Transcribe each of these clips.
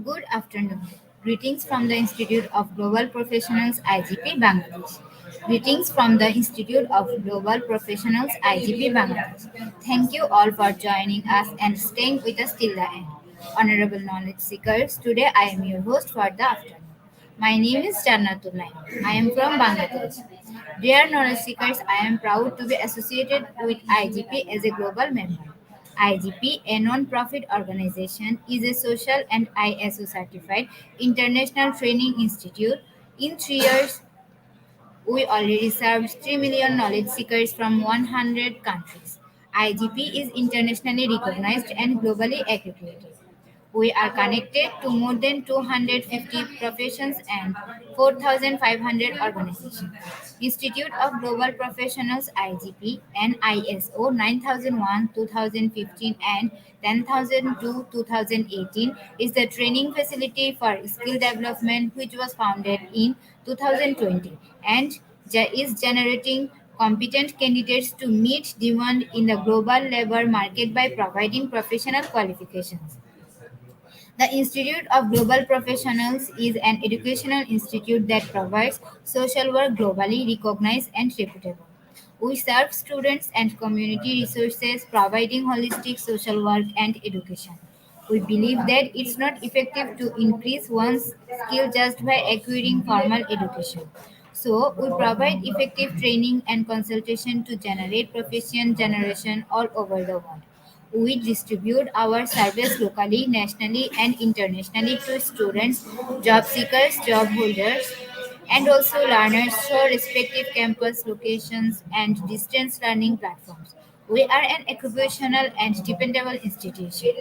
Good afternoon. Greetings from the Institute of Global Professionals IGP Bangladesh. Greetings from the Institute of Global Professionals IGP Bangladesh. Thank you all for joining us and staying with us till the end. Honorable knowledge seekers, today I am your host for the afternoon. My name is Jannatullah. I am from Bangladesh. Dear knowledge seekers, I am proud to be associated with IGP as a global member. IGP, a non-profit organization, is a social and ISO certified international training institute. In 3 years, we already served 3 million knowledge seekers from 100 countries. IGP is internationally recognized and globally accredited. We are connected to more than 250 professions and 4,500 organizations. Institute of Global Professionals IGP and ISO 9001 2015 and 10002 2018 is the training facility for skill development which was founded in 2020 and is generating competent candidates to meet demand in the global labor market by providing professional qualifications. The Institute of Global Professionals is an educational institute that provides social work globally recognized and reputable. We serve students and community resources, providing holistic social work and education. We believe that it's not effective to increase one's skill just by acquiring formal education. So, we provide effective training and consultation to generate profession generation all over the world. We distribute our service locally, nationally, and internationally to students, job seekers, job holders, and also learners through respective campus locations and distance learning platforms. We are an occupational and dependable institution.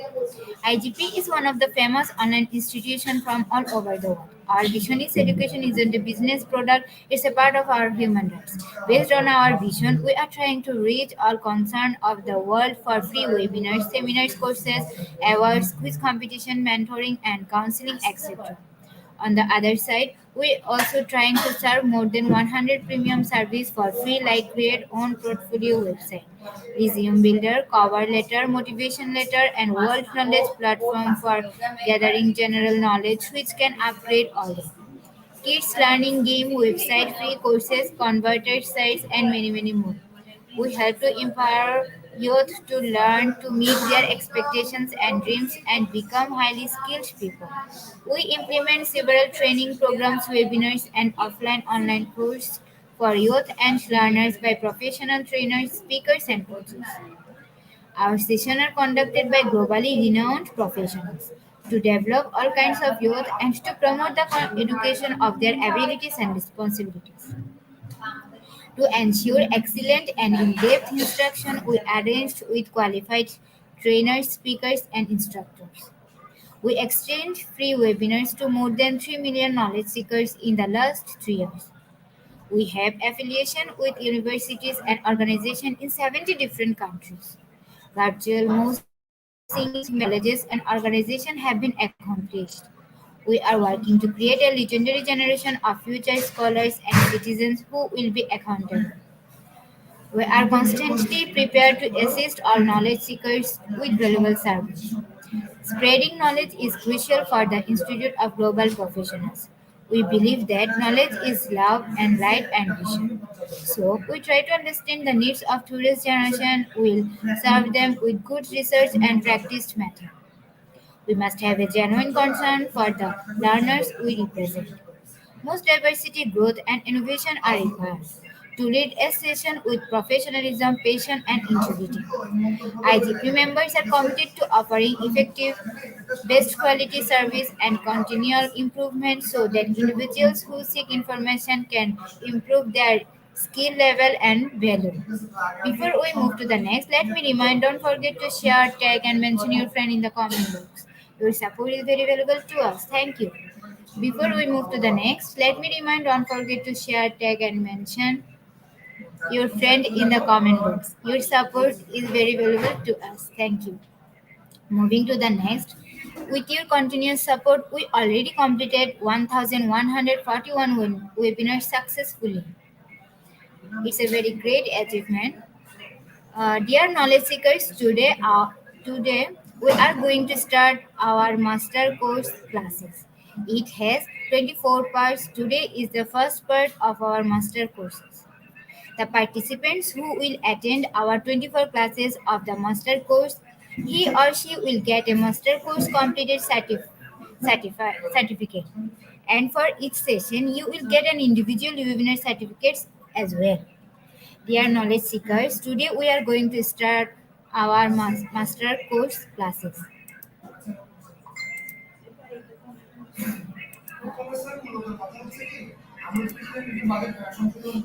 IGP is one of the famous online institutions from all over the world. Our vision is education isn't a business product, it's a part of our human rights. Based on our vision, we are trying to reach all concerned of the world for free webinars, seminars, courses, awards, quiz competition, mentoring, and counseling, etc. On the other side, we also trying to serve more than 100 premium service for free like create own portfolio website, resume builder, cover letter, motivation letter and world knowledge platform for gathering general knowledge which can upgrade all day. Kids learning game website, free courses, converted sites and many more. We help to empower youth to learn to meet their expectations and dreams and become highly skilled people. We implement several training programs, webinars, and offline online courses for youth and learners by professional trainers, speakers, and coaches. Our sessions are conducted by globally renowned professionals to develop all kinds of youth and to promote the education of their abilities and responsibilities. To ensure excellent and in-depth instruction, we arranged with qualified trainers, speakers, and instructors. We exchanged free webinars to more than 3 million knowledge seekers in the last 3 years. We have affiliation with universities and organizations in 70 different countries. Virtual most English colleges and organizations have been accomplished. We are working to create a legendary generation of future scholars and citizens who will be accountable. We are constantly prepared to assist all knowledge seekers with valuable service. Spreading knowledge is crucial for the Institute of Global Professionals. We believe that knowledge is love and light and vision. So, we try to understand the needs of today's generation, will serve them with good research and practiced method. We must have a genuine concern for the learners we represent. Most diversity, growth, and innovation are required to lead a session with professionalism, passion, and integrity. IGP members are committed to offering effective, best quality service and continual improvement so that individuals who seek information can improve their skill level and value. Before we move to the next, let me remind don't forget to share, tag, and mention your friend in the comment box. Your support is very valuable to us. Thank you. Before we move to the next, let me remind don't forget to share, tag, and mention your friend in the comment box. Your support is very valuable to us. Thank you. Moving to the next, with your continuous support, we already completed 1,141 webinars successfully. It's a very great achievement. Dear knowledge seekers, today we are going to start our master course classes. It has 24 parts. Today is the first part of our master courses. The participants who will attend our 24 classes of the master course, he or she will get a master course completed certificate. And for each session, you will get an individual webinar certificates as well. Dear knowledge seekers, today we are going to start our master course classes.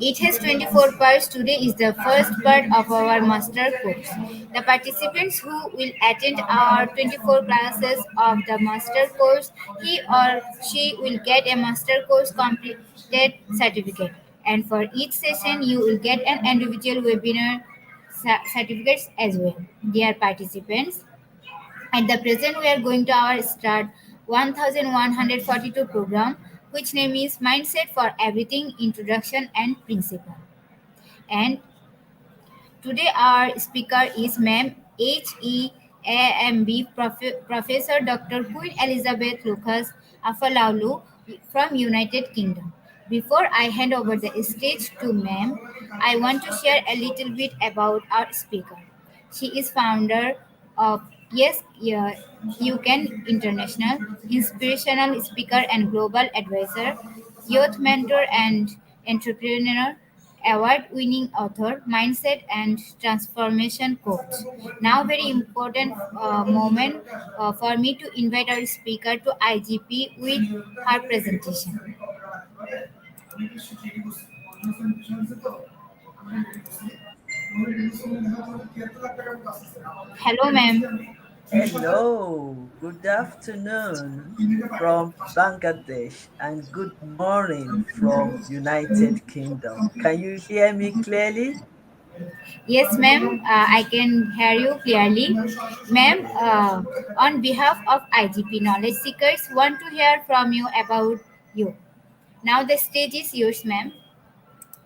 It has 24 parts. Today is the first part of our master course. The participants who will attend our 24 classes of the master course, he or she will get a master course completed certificate. And for each session, you will get an individual webinar certificates as well. Dear participants, at the present, we are going to our start 1142 program, which name is Mindset for Everything Introduction and Principle. And today our speaker is Ma'am HEAMB Professor Dr. Queen Elizabeth Lucas Afalaulu from United Kingdom. Before I hand over the stage to Ma'am, I want to share a little bit about our speaker. She is founder of Yes Yeah, You Can International, inspirational speaker and global advisor, youth mentor and entrepreneur, award-winning author, mindset and transformation coach. Now, very important moment for me to invite our speaker to IGP with her presentation. Hello, ma'am. Hello, good afternoon from Bangladesh and good morning from United Kingdom. Can you hear me clearly? Yes, ma'am. I can hear you clearly. Ma'am, on behalf of IGP Knowledge Seekers, want to hear from you about you. Now the stage is yours, ma'am.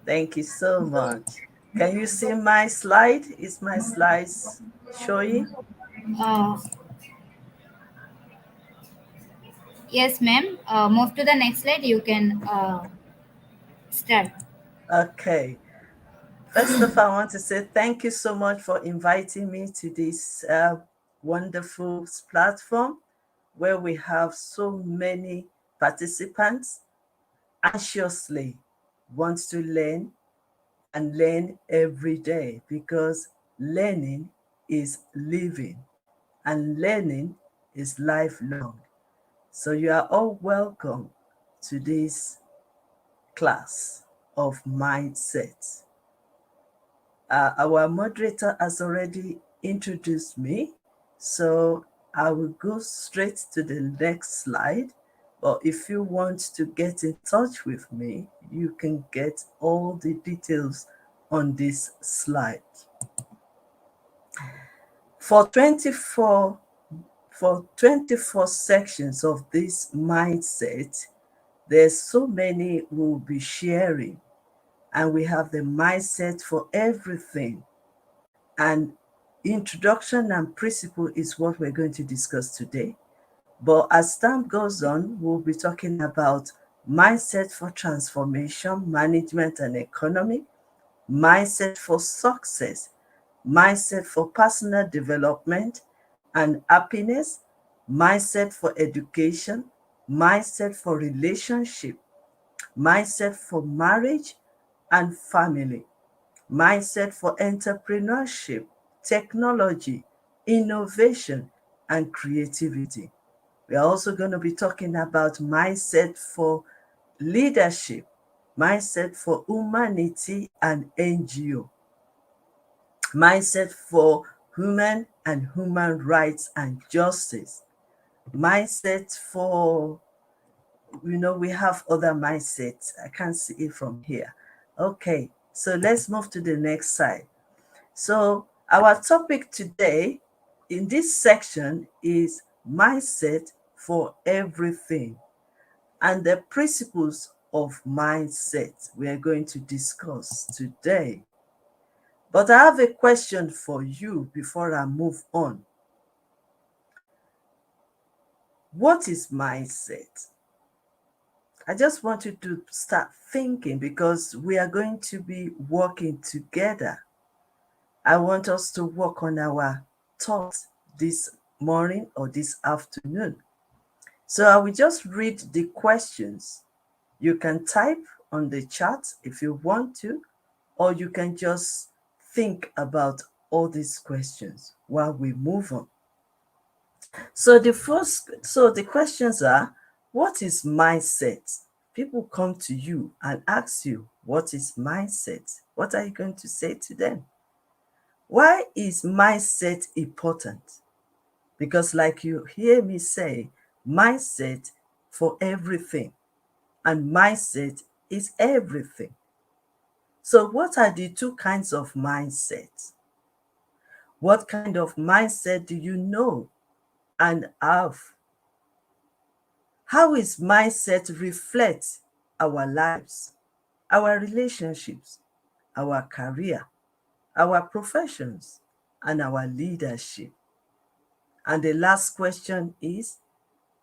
Thank you so much. Can you see my slide? Is my slides showing? Uh, yes, ma'am. Move to the next slide. You can start. Okay. First of all, I want to say thank you so much for inviting me to this wonderful platform where we have so many participants anxiously want to learn and learn every day because learning is living and learning is lifelong. So you are all welcome to this class of mindset. Our moderator has already introduced me, so I will go straight to the next slide. But if you want to get in touch with me, you can get all the details on this slide. For 24 for 24 sections of this mindset, there's so many we'll be sharing. and we have the mindset for everything. And introduction and principle is what we're going to discuss today. But as time goes on, we'll be talking about mindset for transformation, management, and economy, mindset for success, mindset for personal development and happiness, mindset for education, mindset for relationship, mindset for marriage and family, mindset for entrepreneurship, technology, innovation, and creativity. We are also going to be talking about mindset for leadership, mindset for humanity and NGO, mindset for human and human rights and justice, mindset for, we have other mindsets. I can't see it from here. Okay, so let's move to the next slide. So our topic today in this section is mindset for everything and the principles of mindset we are going to discuss today. But I have a question for you before I move on. What is mindset? I just want you to start thinking because we are going to be working together. I want us to work on our thoughts this morning or this afternoon. So I will just read the questions. You can type on the chat if you want to, or you can just think about all these questions while we move on. So the questions are, what is mindset? People come to you and ask you, what is mindset? What are you going to say to them? Why is mindset important? Because like you hear me say, mindset for everything, and mindset is everything. So what are the two kinds of mindset? What kind of mindset do you know and have? How is mindset reflect our lives, our relationships, our career, our professions, and our leadership? And the last question is,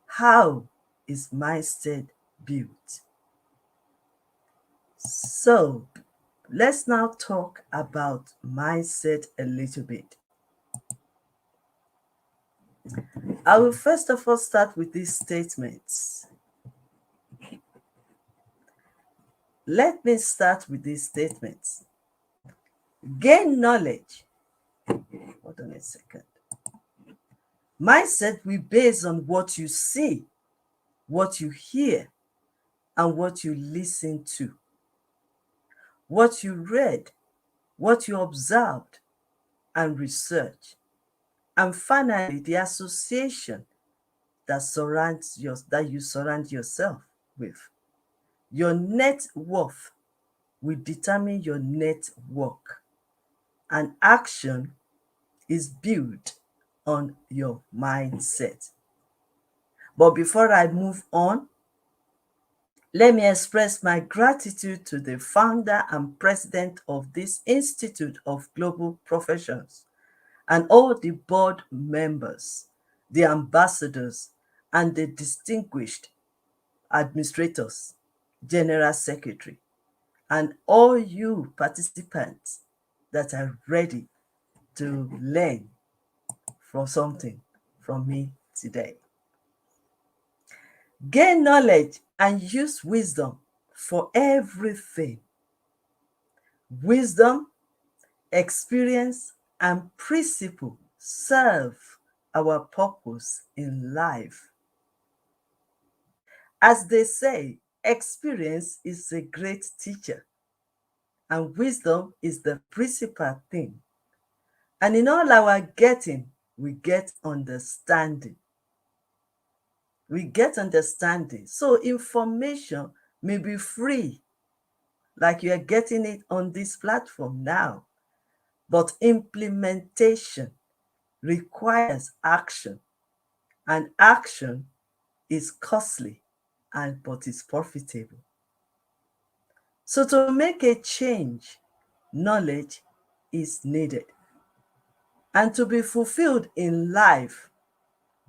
how is mindset built? So let's now talk about mindset a little bit. I will first of all start with these statements. Let me start with these statements. Gain knowledge. Hold on a second. Mindset will base on what you see, what you hear, and what you listen to, what you read, what you observed and research, and finally the association that you surround yourself with. Your net worth will determine your network, and action is built on your mindset. But before I move on, let me express my gratitude to the founder and president of this Institute of Global Professions and all the board members, the ambassadors, and the distinguished administrators, general secretary, and all you participants that are ready to learn from something from me today. Gain knowledge and use wisdom for everything. Wisdom, experience, and principle serve our purpose in life. As they say, experience is a great teacher, and wisdom is the principal thing. And in all our getting, we get understanding. We get understanding. So information may be free, like you are getting it on this platform now, but implementation requires action, and action is costly but is profitable. So to make a change, knowledge is needed. And to be fulfilled in life,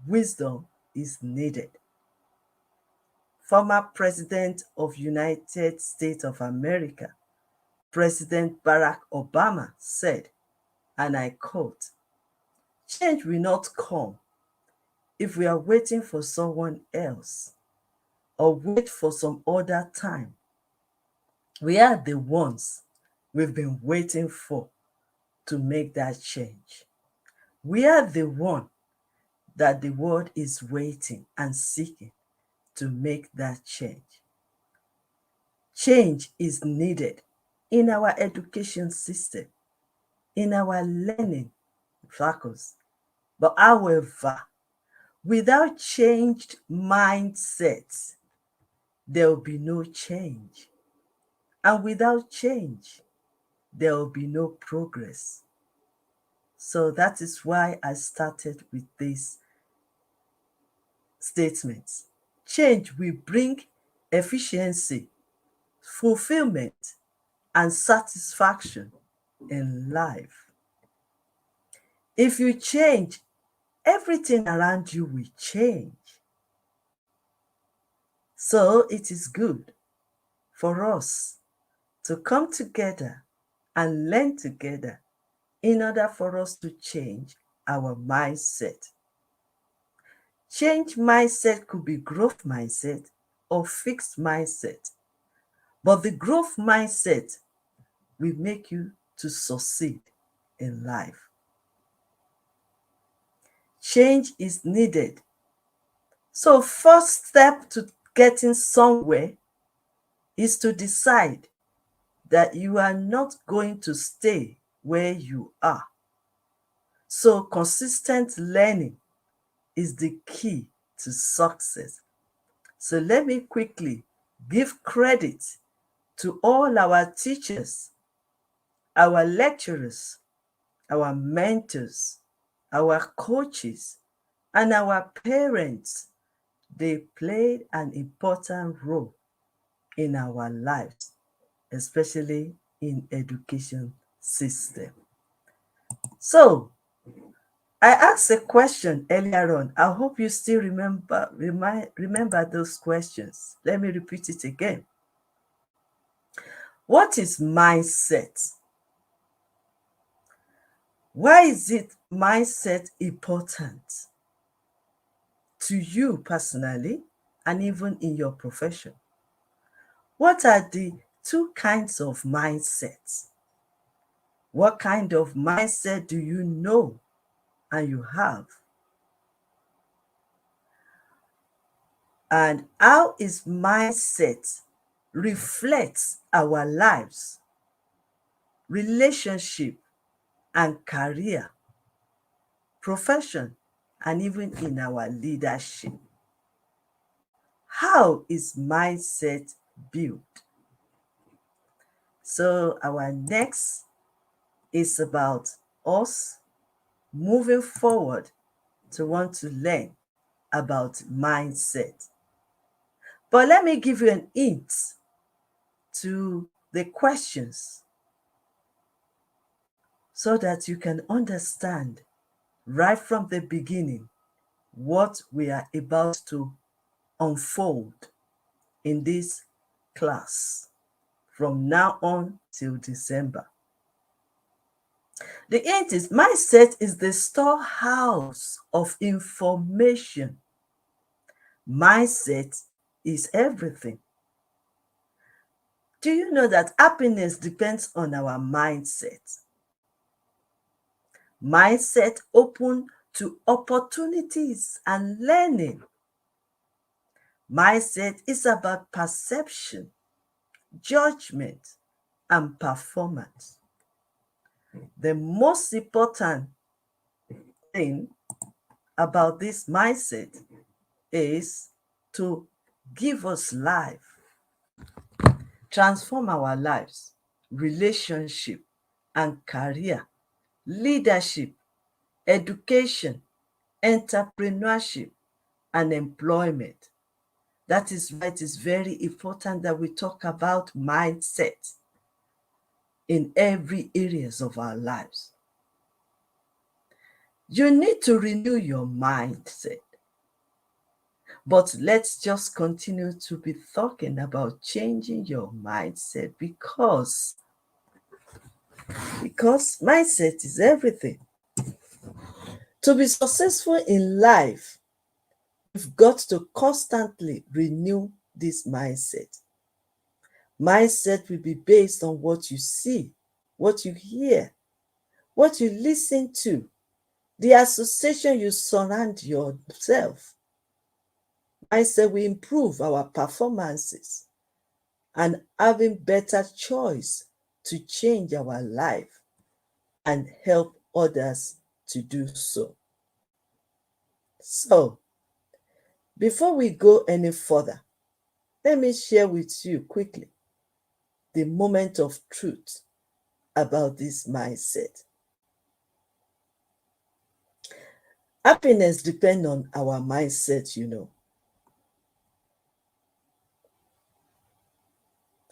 wisdom is needed. Former President of United States of America, President Barack Obama said, and I quote, "Change will not come if we are waiting for someone else or wait for some other time. We are the ones we've been waiting for to make that change. We are the one that the world is waiting and seeking to make that change. Change is needed in our education system, in our learning faculties. But however, without changed mindsets, there will be no change. And without change, there will be no progress. So that is why I started with these statements. Change will bring efficiency, fulfillment, and satisfaction in life. If you change, everything around you will change. So it is good for us to come together and learn together in order for us to change our mindset. Change mindset could be growth mindset or fixed mindset, but the growth mindset will make you to succeed in life. Change is needed. So first step to getting somewhere is to decide that you are not going to stay where you are. So consistent learning is the key to success. So let me quickly give credit to all our teachers, our lecturers, our mentors, our coaches, and our parents. They played an important role in our lives, especially in education system. So I asked a question earlier on. I hope you still remember those questions. Let me repeat it again. What is mindset? Why is it mindset important to you personally and even in your profession? What are the two kinds of mindsets? What kind of mindset do you know and you have? And how is mindset reflects our lives, relationship, and career, profession, and even in our leadership? How is mindset built? So our next is about us moving forward to want to learn about mindset. But let me give you an hint to the questions so that you can understand right from the beginning what we are about to unfold in this class from now on till December. The hint is mindset is the storehouse of information. Mindset is everything. Do you know that happiness depends on our mindset? Mindset open to opportunities and learning. Mindset is about perception, judgment, and performance. The most important thing about this mindset is to give us life, transform our lives, relationship and career, leadership, education, entrepreneurship, and employment. That is why it is very important that we talk about mindset in every areas of our lives. You need to renew your mindset. But let's just continue to be talking about changing your mindset because mindset is everything. To be successful in life, you've got to constantly renew this mindset. Mindset will be based on what you see, what you hear, what you listen to, the association you surround yourself. Mindset will improve our performances and having better choice to change our life and help others to do so. So, before we go any further, let me share with you quickly the moment of truth about this mindset. Happiness depends on our mindset, you know.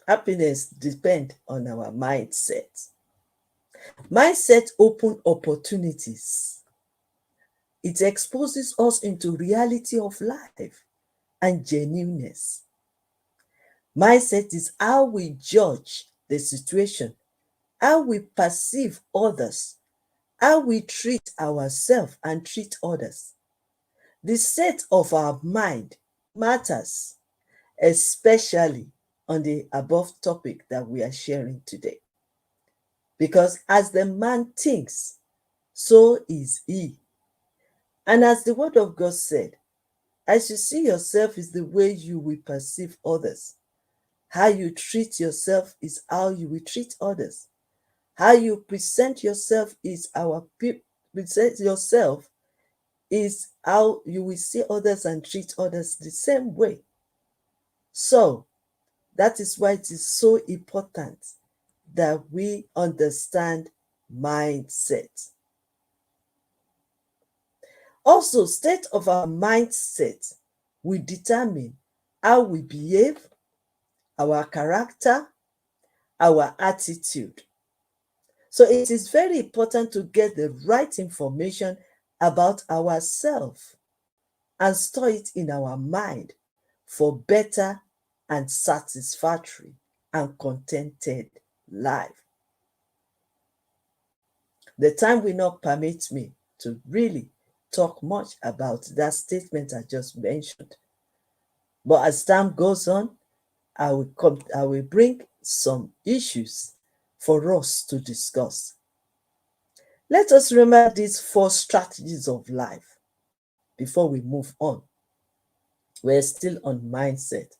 Happiness depends on our mindset. Mindset open opportunities. It exposes us into reality of life and genuineness. Mindset is how we judge the situation, how we perceive others, how we treat ourselves and treat others. The state of our mind matters, especially on the above topic that we are sharing today. Because as the man thinks, so is he. And as the word of God said, as you see yourself is the way you will perceive others. How you treat yourself is how you will treat others. How you present yourself is present yourself is how you will see others and treat others the same way. So that is why it is so important that we understand mindset. Also, state of our mindset will determine how we behave, our character, our attitude. So it is very important to get the right information about ourselves and store it in our mind for better and satisfactory and contented life. The time will not permit me to really talk much about that statement I just mentioned. But as time goes on, I will bring some issues for us to discuss. Let us remember these 4 strategies of life before we move on. We're still on mindset,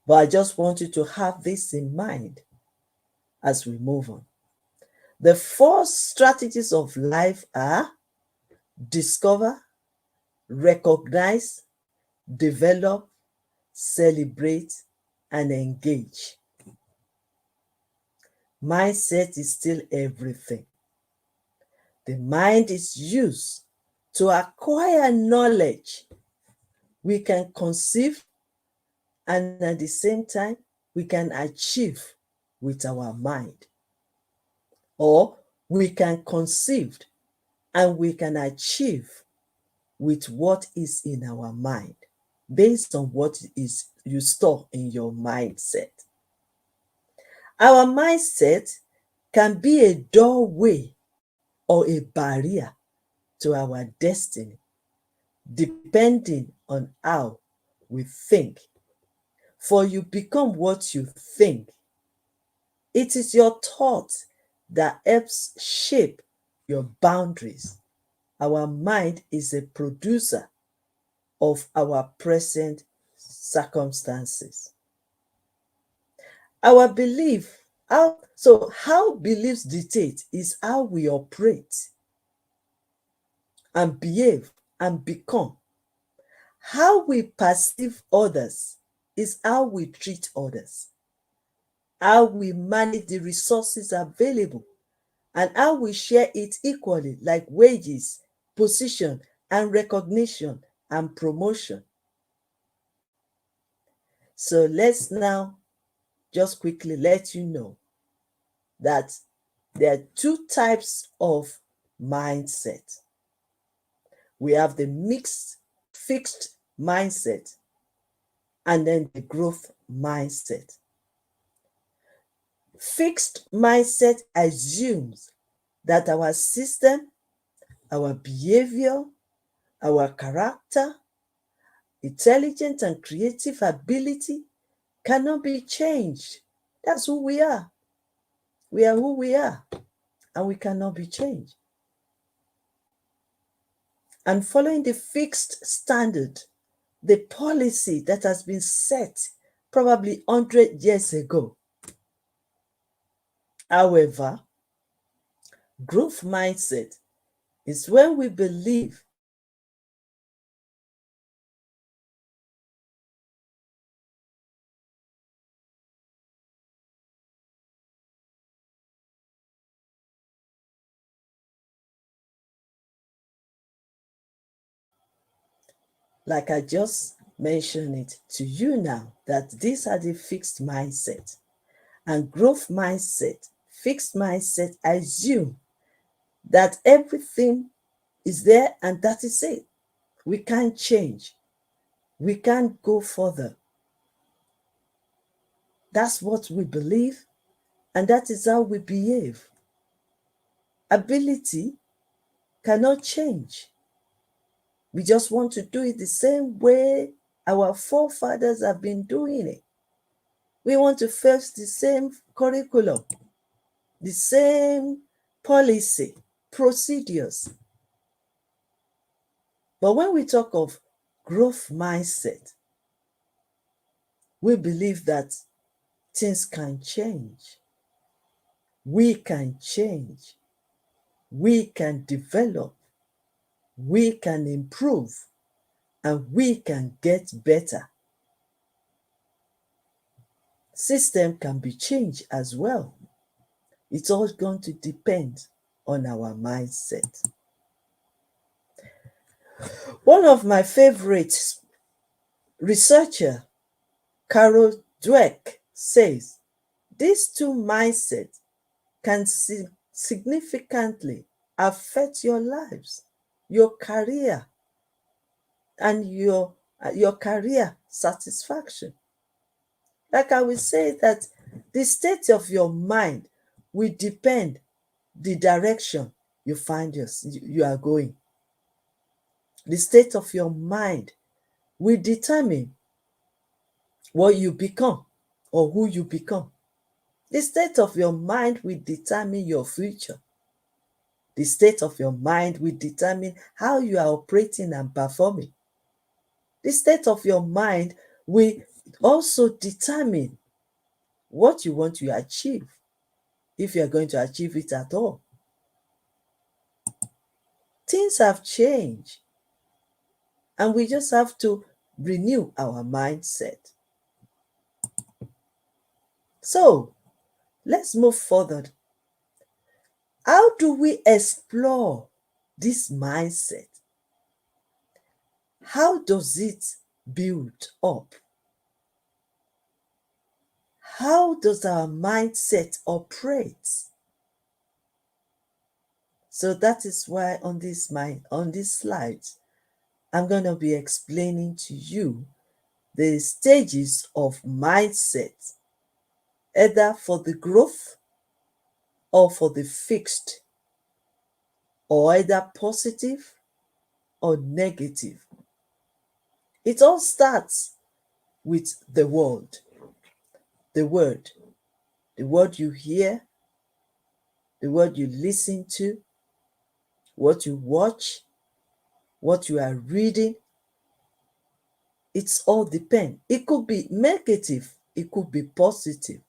but I just want you to have this in mind as we move on. The 4 strategies of life are discover, recognize, develop, celebrate, and engage. Mindset is still everything. The mind is used to acquire knowledge. We can conceive, and at the same time, we can achieve with our mind. Or we can conceive and we can achieve with what is in our mind, based on what is you store in your mindset. Our mindset can be a doorway or a barrier to our destiny, depending on how we think. For you become what you think. It is your thought that helps shape your boundaries. Our mind is a producer of our present circumstances. Our belief, how beliefs dictate is how we operate and behave and become. How we perceive others is how we treat others. How we manage the resources available and how we share it equally, like wages, position, and recognition and promotion. So let's now just quickly let you know that there are two types of mindset. We have the mixed, fixed mindset, and then the growth mindset. Fixed mindset assumes that our system, our behavior, our character, intelligent and creative ability cannot be changed. That's who we are. We are who we are, and we cannot be changed. And following the fixed standard, the policy that has been set probably 100 years ago. However, growth mindset is when we believe like I just mentioned it to you now, that these are the fixed mindset. And growth mindset, fixed mindset, assume that everything is there and that is it. We can't change. We can't go further. That's what we believe, and that is how we behave. Ability cannot change. We just want to do it the same way our forefathers have been doing it. We want to face the same curriculum, the same policy, procedures. But when we talk of growth mindset, we believe that things can change. We can change. We can develop. We can improve. And we can get better. System can be changed as well. It's all going to depend on our mindset. One of my favorite researcher, Carol Dweck, says these two mindsets can significantly affect your lives, your career, and your career satisfaction. Like I will say that the state of your mind will depend the direction you find you are going. The state of your mind will determine what you become or who you become. The state of your mind will determine your future. The state of your mind will determine how you are operating and performing. The state of your mind will also determine what you want to achieve, if you are going to achieve it at all. Things have changed, and we just have to renew our mindset. So, let's move further. How do we explore this mindset? How does it build up? How does our mindset operate? So that is why on this slide, I'm going to be explaining to you the stages of mindset, either for the growth or for the fixed, or either positive or negative. It all starts with the word. The word you hear, the word you listen to, what you watch, what you are reading. It's all depend. It could be negative, it could be positive.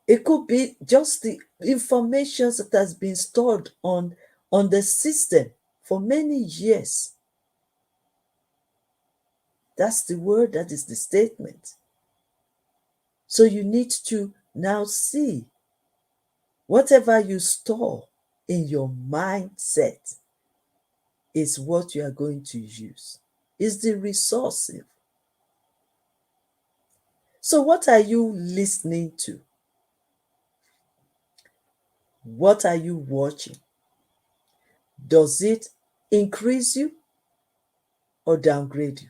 It could be just the information that has been stored on the system for many years. That's the word, that is the statement. So you need to now see whatever you store in your mindset is what you are going to use. Is the resource. So, what are you listening to? What are you watching? Does it increase you or downgrade you?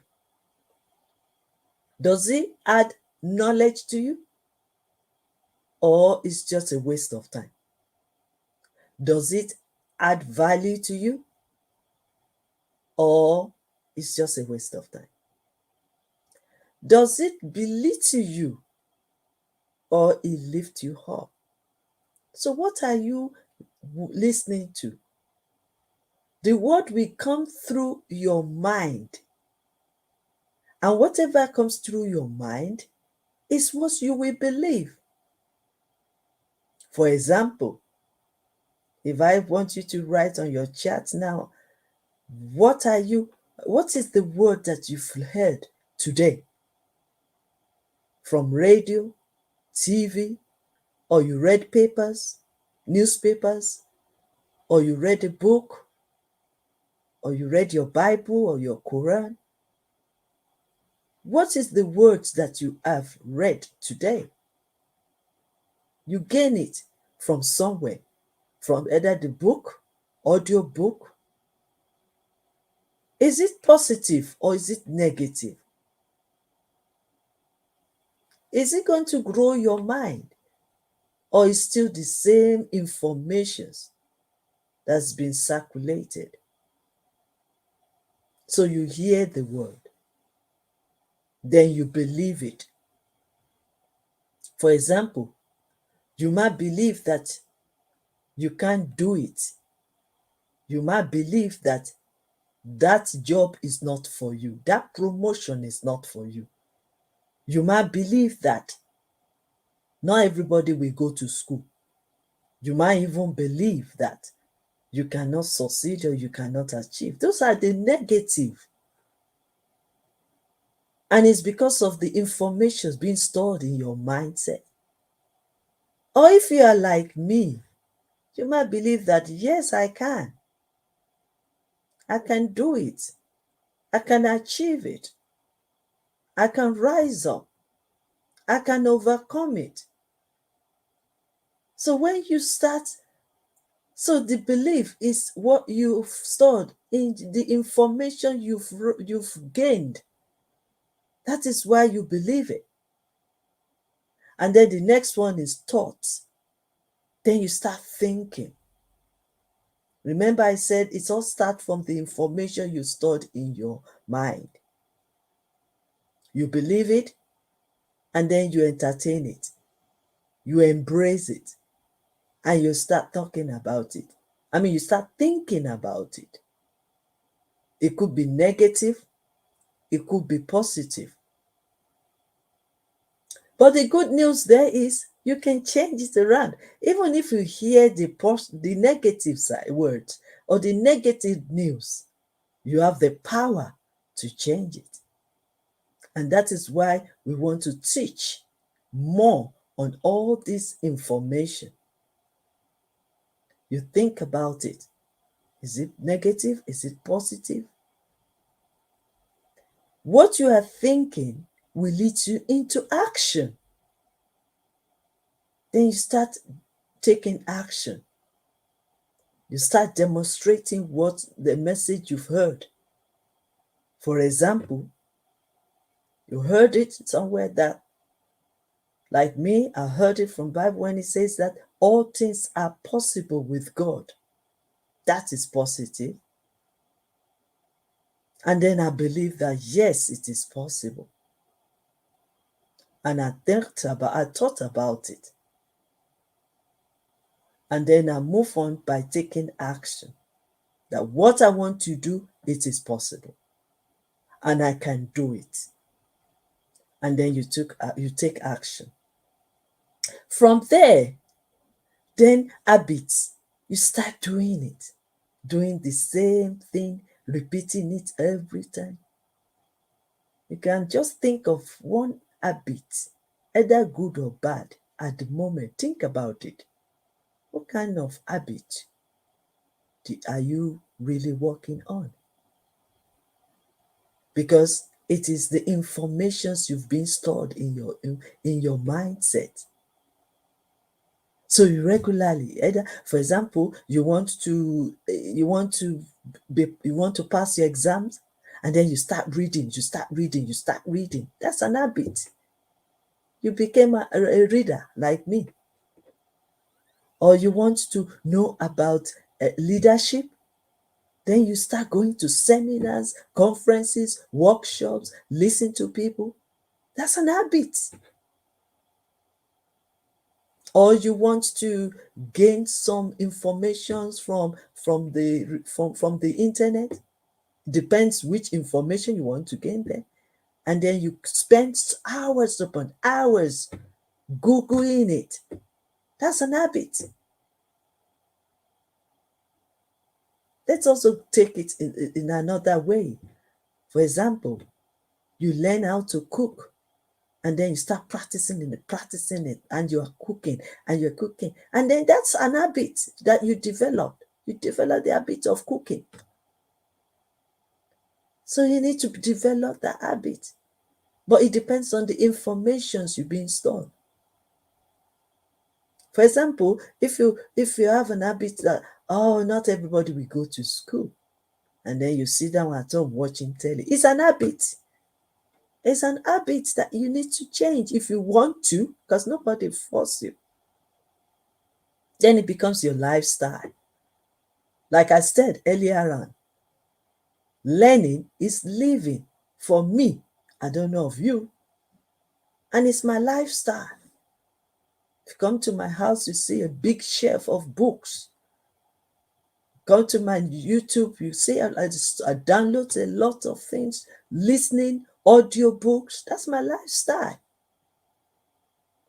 Does it add knowledge to you or is just a waste of time? Does it add value to you or is just a waste of time? Does it belittle you or it lift you up? So what are you listening to? The word will come through your mind, and whatever comes through your mind is what you will believe. For example, if I want you to write on your chat now, what is the word that you've heard today from radio, TV, or you read papers, newspapers, or you read a book, or you read your Bible or your Quran? What is the words that you have read today? You gain it from somewhere, from either the book, audio book. Is it positive or is it negative? Is it going to grow your mind or is still the same information that's been circulated? So you hear the word, then you believe it. For example, you might believe that you can't do it. You might believe that that job is not for you. That promotion is not for you. You might believe that not everybody will go to school. You might even believe that you cannot succeed or you cannot achieve. Those are the negative. And it's because of the information being stored in your mindset. Or if you are like me, you might believe that, yes, I can. I can do it. I can achieve it. I can rise up. I can overcome it. So when you start, so the belief is what you've stored in the information you've gained. That is why you believe it. And then the next one is thoughts. Then you start thinking. Remember I said it all starts from the information you stored in your mind. You believe it, and then you entertain it. You embrace it, and you start talking about it. You start thinking about it. It could be negative, it could be positive. But the good news there is you can change it around. Even if you hear the negative side words or the negative news, you have the power to change it. And that is why we want to teach more on all this information. You think about it. Is it negative? Is it positive? What you are thinking will lead you into action. Then you start taking action. You start demonstrating what the message you've heard. For example, you heard it somewhere that, like me, I heard it from Bible when it says that all things are possible with God. That is positive. And then I believe that, yes, it is possible. And I thought about it. And then I move on by taking action. That what I want to do, it is possible. And I can do it. And then you take action. From there, then habits. You start doing it. Doing the same thing, repeating it every time. You can just think of one habit, either good or bad, at the moment. Think about it. What kind of habit are you really working on? Because It is the informations you've been stored in your mindset. So you regularly, either, for example, you want to pass your exams, and then you start reading, you start reading, you start reading. That's an habit. You became a reader like me. Or you want to know about leadership, then you start going to seminars, conferences, workshops, listen to people. That's an habit. Or you want to gain some information from the internet. Depends which information you want to gain there. And then you spend hours upon hours Googling it. That's an habit. Let's also take it in another way. For example, you learn how to cook, and then you start practicing it, and you're cooking, and then that's an habit that you develop. You develop the habit of cooking. So you need to develop that habit. But it depends on the informations you've been stored. For example, if you have an habit that, oh, not everybody will go to school, and then you sit down at home watching telly, it's an habit. It's an habit that you need to change if you want to, because nobody forces you. Then it becomes your lifestyle. Like I said earlier on, learning is living. For me, I don't know of you, and it's my lifestyle. If you come to my house, you see a big shelf of books. Go to my YouTube, you see I download a lot of things, listening, audiobooks. That's my lifestyle.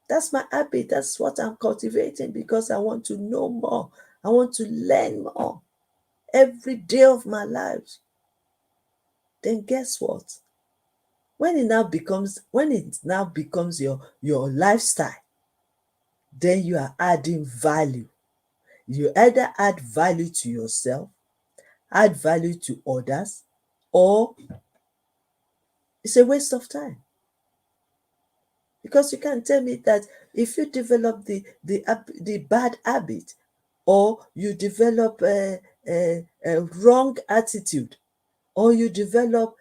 That's my habit. That's what I'm cultivating because I want to know more. I want to learn more every day of my life. Then guess what? When it now becomes your lifestyle, then you are adding value. You either add value to yourself, add value to others, or it's a waste of time. Because you can tell me that if you develop the bad habit, or you develop a wrong attitude, or you develop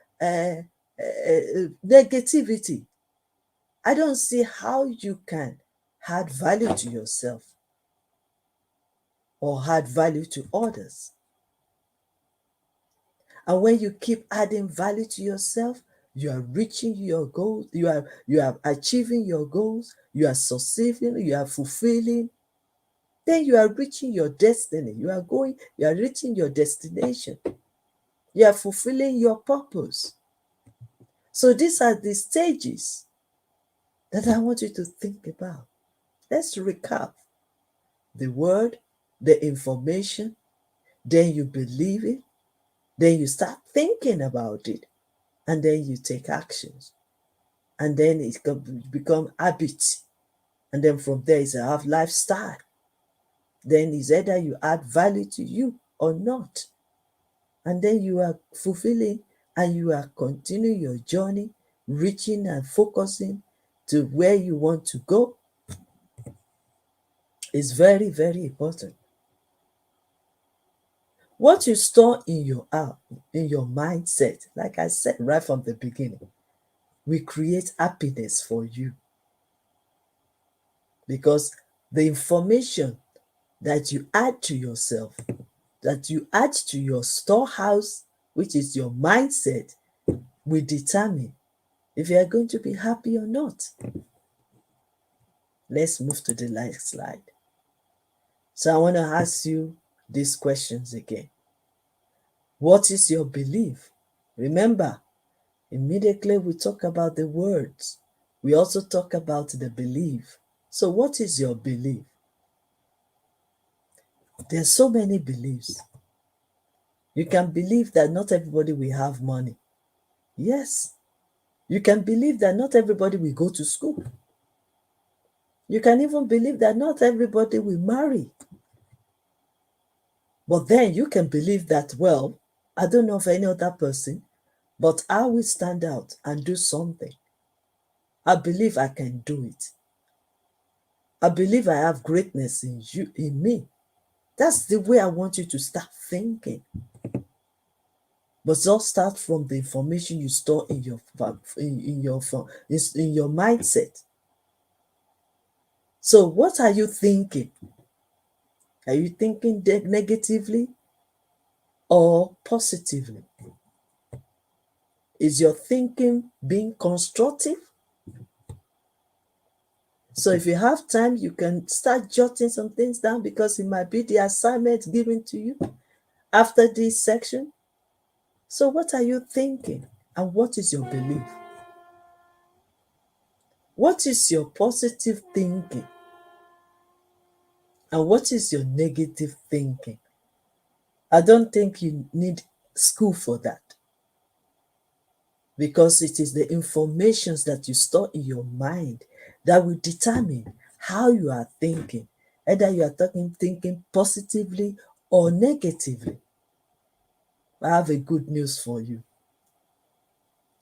negativity, I don't see how you can add value to yourself or add value to others. And when you keep adding value to yourself, you are reaching your goals, you are achieving your goals, you are succeeding, you are fulfilling, then you are reaching your destiny. You are reaching your destination. You are fulfilling your purpose. So these are the stages that I want you to think about. Let's recap. The word, the information, then you believe it, then you start thinking about it, and then you take actions. And then it can become habit. And then from there it's a lifestyle. Then it's either you add value to you or not. And then you are fulfilling and you are continuing your journey, reaching and focusing to where you want to go. It's very, very important. What you store in your mindset, like I said right from the beginning, will create happiness for you. Because the information that you add to yourself, that you add to your storehouse, which is your mindset, will determine if you are going to be happy or not. Let's move to the next slide. So I want to ask you these questions again. What is your belief? Remember, immediately we talk about the words. We also talk about the belief. So what is your belief? There are so many beliefs. You can believe that not everybody will have money. Yes. You can believe that not everybody will go to school. You can even believe that not everybody will marry. But then you can believe that, well, I don't know of any other person, but I will stand out and do something. I believe I can do it. I believe I have greatness in you, in me. That's the way I want you to start thinking. But all start from the information you store in your in your mindset. So what are you thinking? Are you thinking negatively or positively? Is your thinking being constructive? So if you have time, you can start jotting some things down because it might be the assignment given to you after this section. So what are you thinking and what is your belief? What is your positive thinking and what is your negative thinking? I don't think you need school for that because it is the informations that you store in your mind that will determine how you are thinking, either you are thinking positively or negatively. I have a good news for you.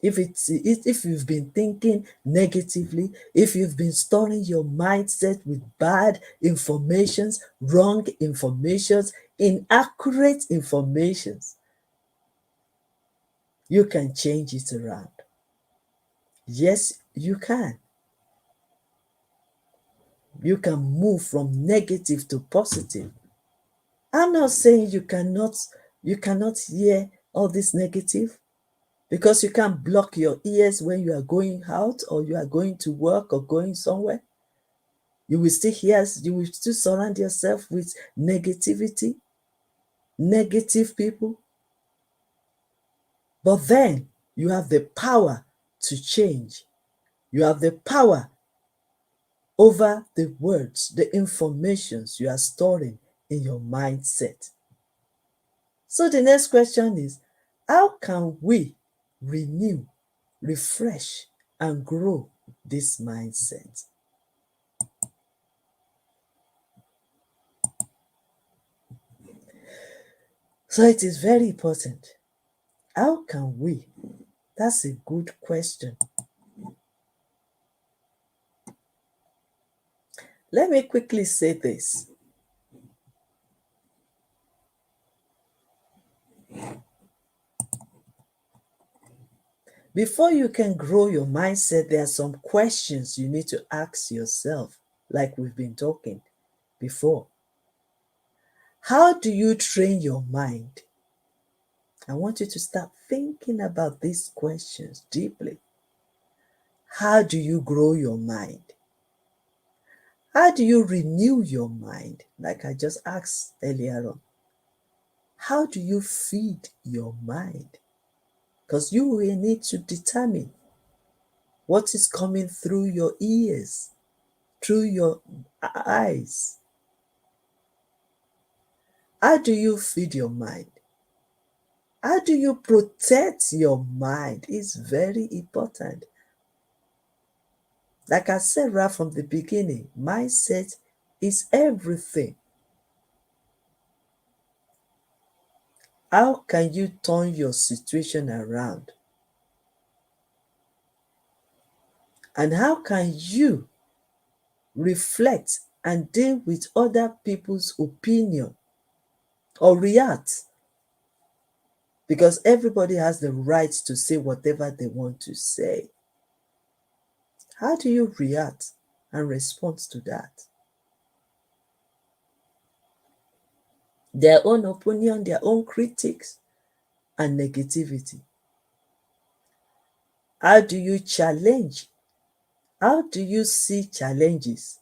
If you've been thinking negatively, if you've been storing your mindset with bad informations, wrong informations, inaccurate informations, you can change it around. Yes, you can. You can move from negative to positive. I'm not saying you cannot hear all this negative because you can't block your ears when you are going out or you are going to work or going somewhere. You will still hear, you will still surround yourself with negativity, negative people. But then you have the power to change. You have the power over the words, the informations you are storing in your mindset. So the next question is, how can we renew, refresh, and grow this mindset? So it is very important. How can we? That's a good question. Let me quickly say this. Before you can grow your mindset, there are some questions you need to ask yourself, like we've been talking before. How do you train your mind? I want you to start thinking about these questions deeply. How do you grow your mind? How do you renew your mind? Like I just asked earlier on. How do you feed your mind? Because you will need to determine what is coming through your ears, through your eyes. How do you feed your mind? How do you protect your mind? It's very important. Like I said right from the beginning, mindset is everything. How can you turn your situation around? And how can you reflect and deal with other people's opinion or react? Because everybody has the right to say whatever they want to say. How do you react and respond to that? Their own opinion, their own critics, and negativity. How do you challenge? How do you see challenges,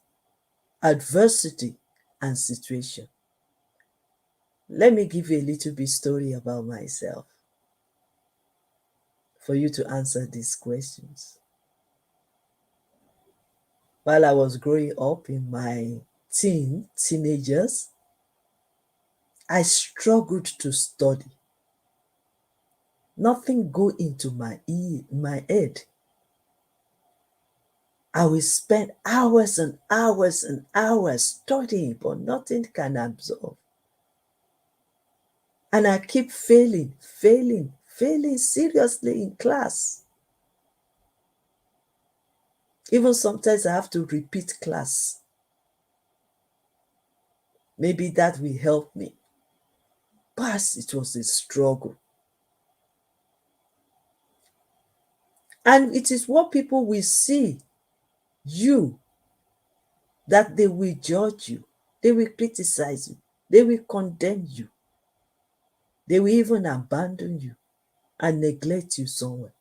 adversity, and situation? Let me give you a little bit story about myself for you to answer these questions. While I was growing up in my teenagers, I struggled to study. Nothing go into my head. I will spend hours and hours and hours studying, but nothing can absorb. And I keep failing, failing seriously in class. Even sometimes I have to repeat class. Maybe that will help me. But it was a struggle. And it is what people will see you that they will judge you, they will criticize you, they will condemn you, they will even abandon you and neglect you somewhere.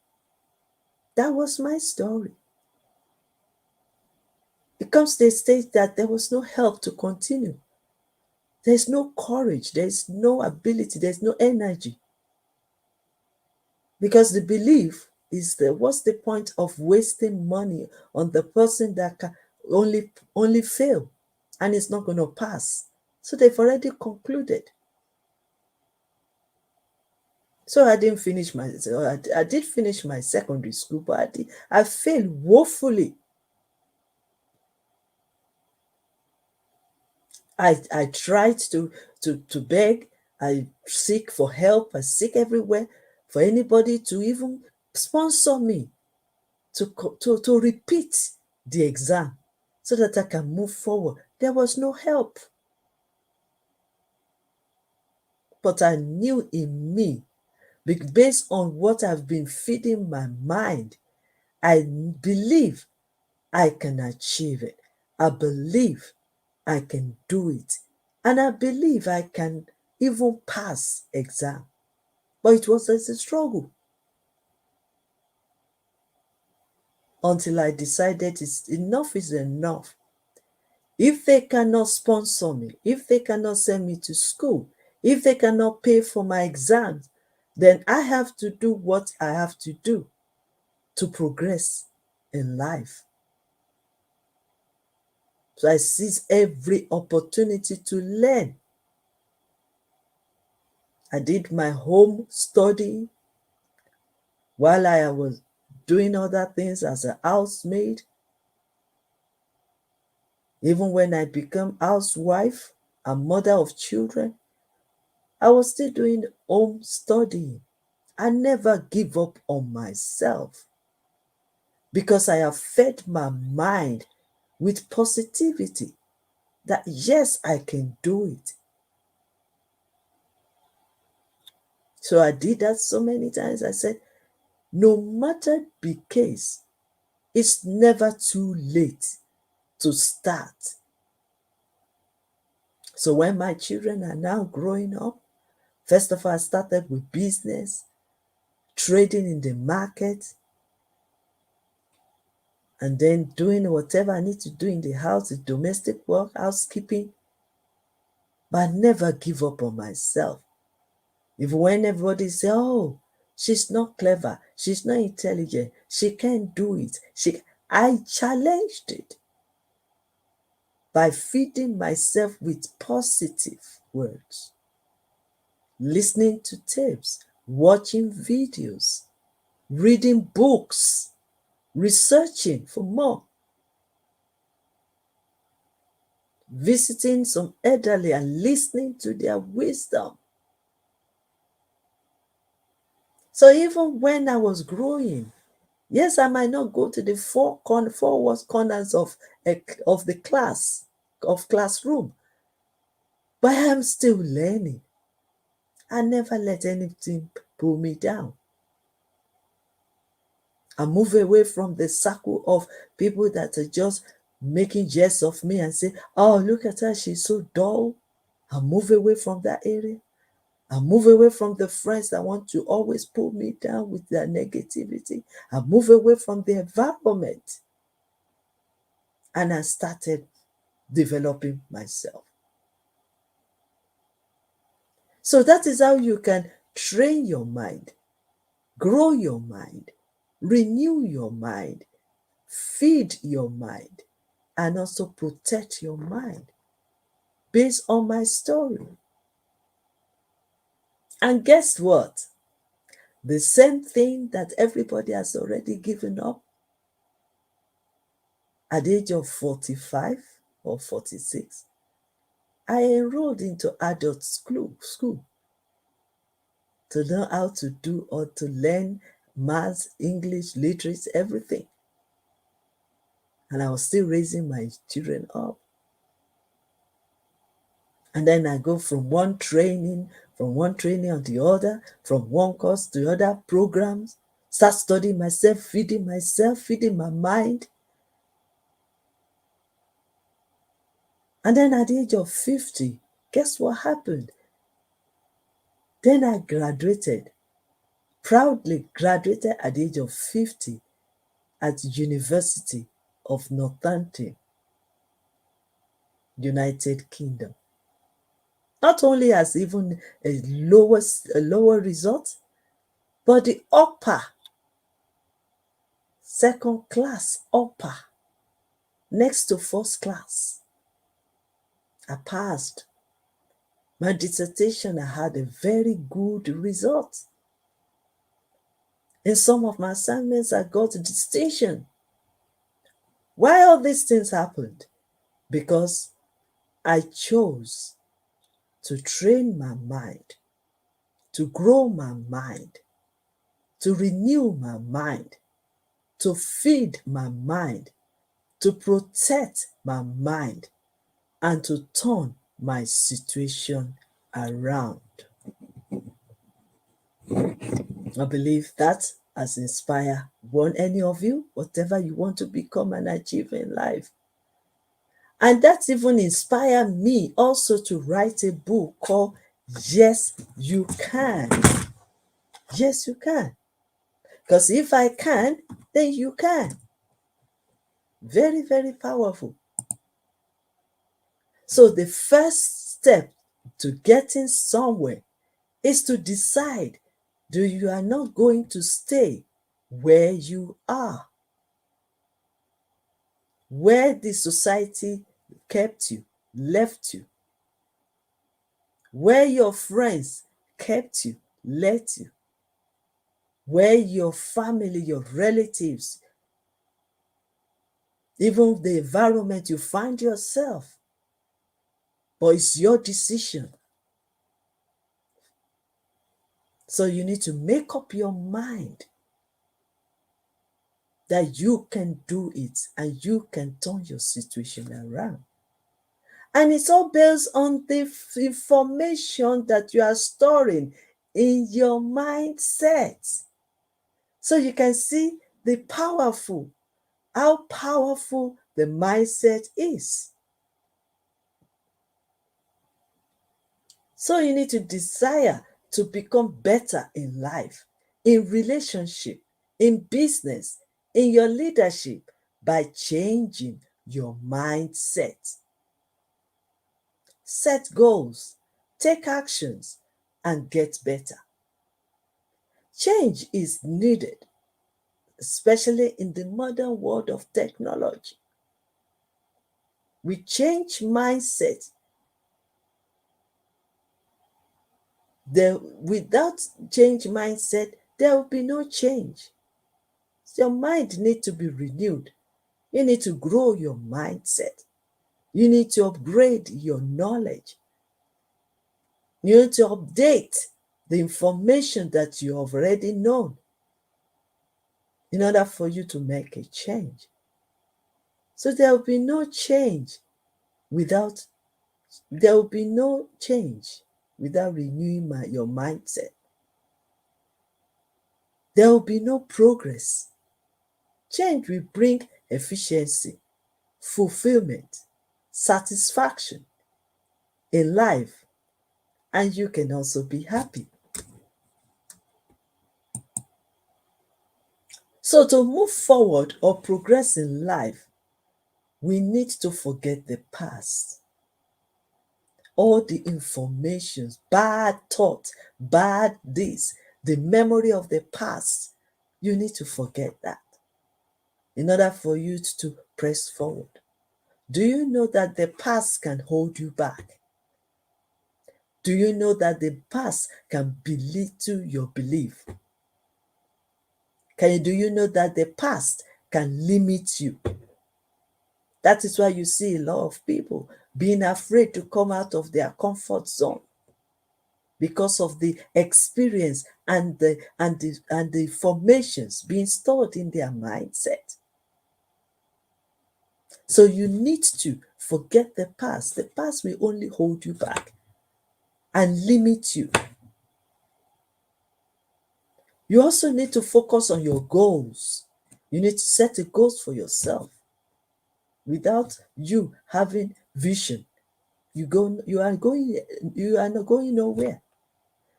That was my story. It comes to a stage that there was no help to continue. There's no courage, there's no ability, there's no energy. Because the belief is that what's the point of wasting money on the person that can only fail and is not going to pass? So they've already concluded. So I didn't finish my, I did finish my secondary school, but I failed woefully. I tried to beg, I seek for help, I seek everywhere for anybody to even sponsor me to repeat the exam so that I can move forward. There was no help. But I knew in me, based on what I've been feeding my mind, I believe I can achieve it. I believe I can do it. And I believe I can even pass exam. But it was a struggle until I decided enough is enough. If they cannot sponsor me, if they cannot send me to school, if they cannot pay for my exams, then I have to do what I have to do to progress in life. So I seize every opportunity to learn. I did my home study while I was doing other things as a housemaid. Even when I became housewife and mother of children, I was still doing home studying. I never give up on myself because I have fed my mind with positivity that yes, I can do it. So I did that so many times. I said, no matter the case, it's never too late to start. So when my children are now growing up, first of all, I started with business, trading in the market, and then doing whatever I need to do in the house, the domestic work, housekeeping, but I never give up on myself. Even when everybody say, oh, she's not clever, she's not intelligent, she can't do it, I challenged it by feeding myself with positive words, listening to tapes, watching videos, reading books, researching for more, visiting some elderly and listening to their wisdom. So even when I was growing, yes, I might not go to the four corners of the classroom, but I am still learning. I never let anything pull me down. I move away from the circle of people that are just making jest of me and say, oh, look at her, she's so dull. I move away from that area. I move away from the friends that want to always pull me down with their negativity. I move away from the environment. And I started developing myself. So that is how you can train your mind, grow your mind, renew your mind, feed your mind, and also protect your mind based on my story. And guess what? The same thing that everybody has already given up at the age of 45 or 46, I enrolled into adult school to know how to do or to learn maths, English, literature, everything. And I was still raising my children up. And then I go from one training on the other, from one course to other programs, start studying myself, feeding my mind. And then at the age of 50, guess what happened? Then I graduated, proudly graduated at the age of 50 at the University of Northampton, United Kingdom. Not only as even a lower result, but the upper, second class upper, next to first class. I passed. My dissertation, I had a very good result. In some of my assignments, I got a distinction. Why all these things happened? Because I chose to train my mind, to grow my mind, to renew my mind, to feed my mind, to protect my mind, and to turn my situation around. I believe that has inspired any of you, whatever you want to become and achieve in life. And that's even inspired me also to write a book called Yes, You Can. Yes, you can. Because if I can, then you can. Very, very powerful. So the first step to getting somewhere is to decide, you are not going to stay where you are, where the society kept you, left you, where your friends kept you, left you, where your family, your relatives, even the environment you find yourself. But it's your decision. So you need to make up your mind that you can do it and you can turn your situation around. And it's all based on the information that you are storing in your mindset. So you can see how powerful the mindset is. So you need to desire to become better in life, in relationship, in business, in your leadership by changing your mindset. Set goals, take actions, and get better. Change is needed, especially in the modern world of technology. We change mindset. Without change mindset, there will be no change. Your mind needs to be renewed. You need to grow your mindset. You need to upgrade your knowledge. You need to update the information that you have already known in order for you to make a change. So there will be no change without renewing your mindset. There will be no progress. Change will bring efficiency, fulfillment, satisfaction in life, and you can also be happy. So to move forward or progress in life, we need to forget the past. All the informations, bad thoughts, bad this, the memory of the past, you need to forget that in order for you to press forward. Do you know that the past can hold you back? Do you know that the past can belittle your belief? Do you know that the past can limit you? That is why you see a lot of people being afraid to come out of their comfort zone, because of the experience and the formations being stored in their mindset. So you need to forget the past. The past will only hold you back and limit you. You also need to focus on your goals. You need to set a goals for yourself. Without you having vision, you are not going nowhere.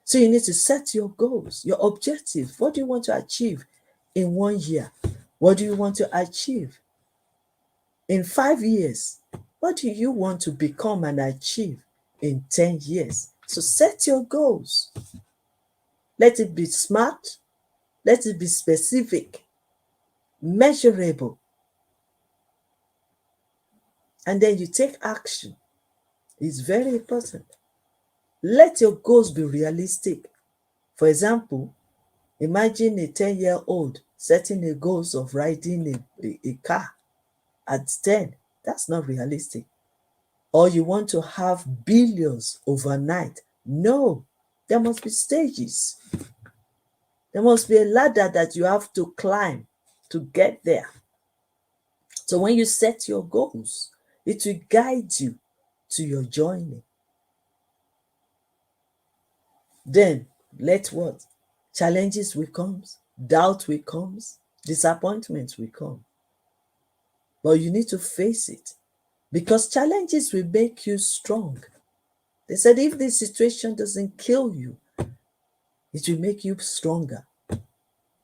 So you need to set your goals, your objectives. What do you want to achieve in 1 year? What do you want to achieve in 5 years? What do you want to become and achieve in 10 years? So set your goals. Let it be smart. Let it be specific, measurable. And then you take action. It's very important. Let your goals be realistic. For example, imagine a 10-year-old setting a goals of riding a car at 10. That's not realistic. Or you want to have billions overnight. No, there must be stages. There must be a ladder that you have to climb to get there. So when you set your goals, it will guide you to your journey. Then let what? Challenges will come, doubt will come, disappointment will come. But you need to face it because challenges will make you strong. They said if this situation doesn't kill you, it will make you stronger.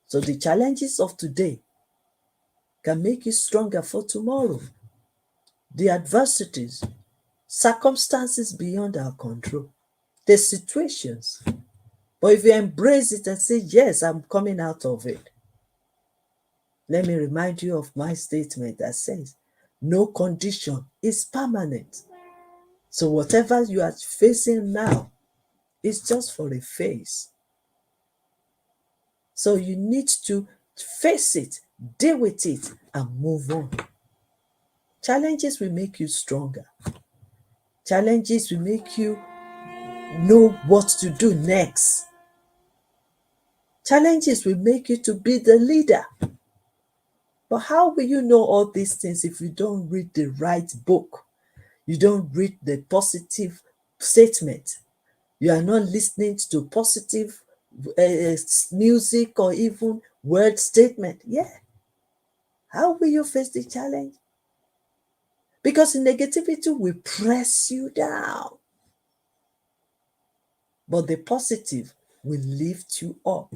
So the challenges of today can make you stronger for tomorrow. The adversities, circumstances beyond our control, the situations. But if you embrace it and say, yes, I'm coming out of it. Let me remind you of my statement that says, no condition is permanent. So whatever you are facing now is just for a phase. So you need to face it, deal with it, and move on. Challenges will make you stronger. Challenges will make you know what to do next. Challenges will make you to be the leader. But how will you know all these things if you don't read the right book? You don't read the positive statement. You are not listening to positive music or even word statement. Yeah. How will you face the challenge? Because negativity will press you down. But the positive will lift you up.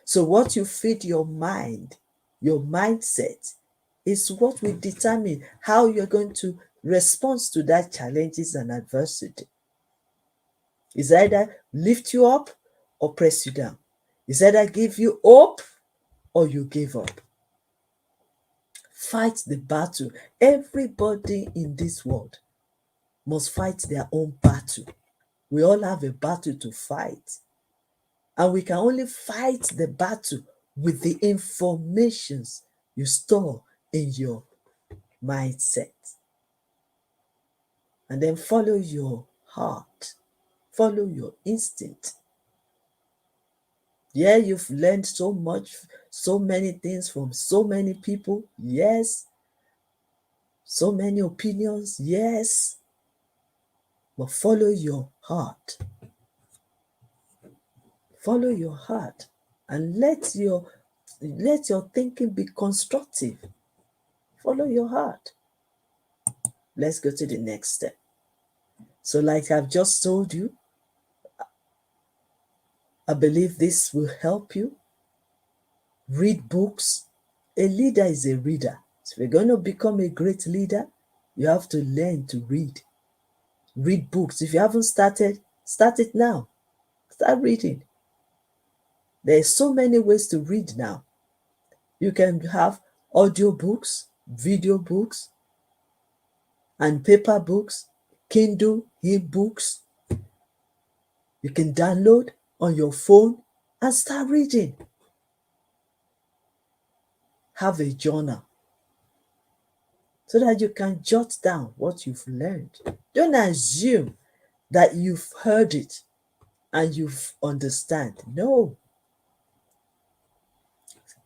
So what you feed your mind, your mindset, is what will determine how you're going to respond to that challenges and adversity. It's either lift you up or press you down. It's either give you hope or you give up. Fight the battle. Everybody in this world must fight their own battle. We all have a battle to fight. And we can only fight the battle with the informations you store in your mindset. And then follow your heart, follow your instinct. Yeah, you've learned so much, so many things from so many people. Yes. So many opinions. Yes. But follow your heart. Follow your heart and let your thinking be constructive. Follow your heart. Let's go to the next step. So like I've just told you, I believe this will help you. Read books. A leader is a reader. So if you're going to become a great leader, you have to learn to read. Read books. If you haven't started, start it now. Start reading. There's so many ways to read now. You can have audio books, video books, and paper books, Kindle, e-books. You can download on your phone and start reading. Have a journal so that you can jot down what you've learned. Don't assume that you've heard it and you understand. No.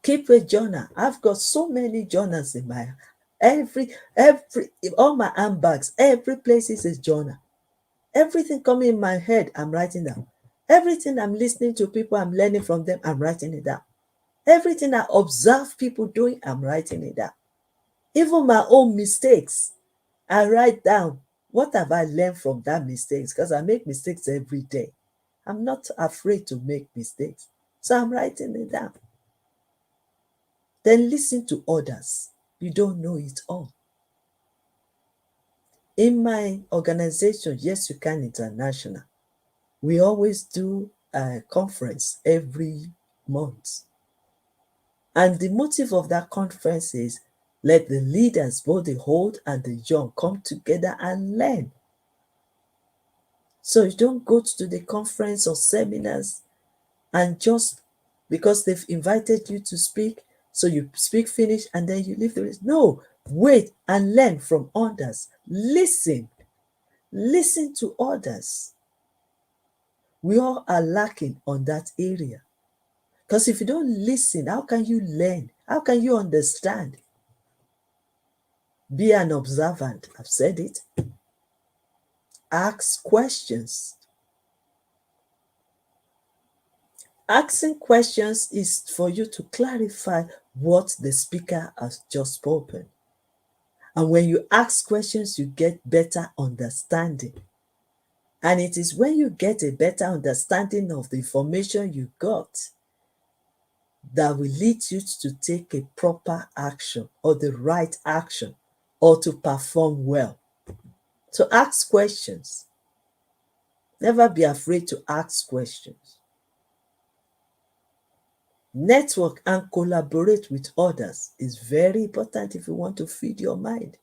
Keep a journal. I've got so many journals in my every all my handbags, every place is a journal. Everything coming in my head, I'm writing down. Everything I'm listening to people, I'm learning from them, I'm writing it down. Everything I observe people doing, I'm writing it down. Even my own mistakes, I write down. What have I learned from that mistakes? Because I make mistakes every day. I'm not afraid to make mistakes. So I'm writing it down. Then listen to others. You don't know it all. In my organization, Yes You Can International, we always do a conference every month. And the motive of that conference is let the leaders, both the old and the young, come together and learn. So you don't go to the conference or seminars and just because they've invited you to speak, so you speak, finish, and then you leave the rest. No, wait and learn from others. Listen to others. We all are lacking on that area. Because if you don't listen, how can you learn? How can you understand? Be an observant. I've said it. Ask questions. Asking questions is for you to clarify what the speaker has just spoken. And when you ask questions, you get better understanding. And it is when you get a better understanding of the information you got that will lead you to take a proper action or the right action or to perform well. So ask questions. Never be afraid to ask questions. Network and collaborate with others is very important if you want to feed your mind.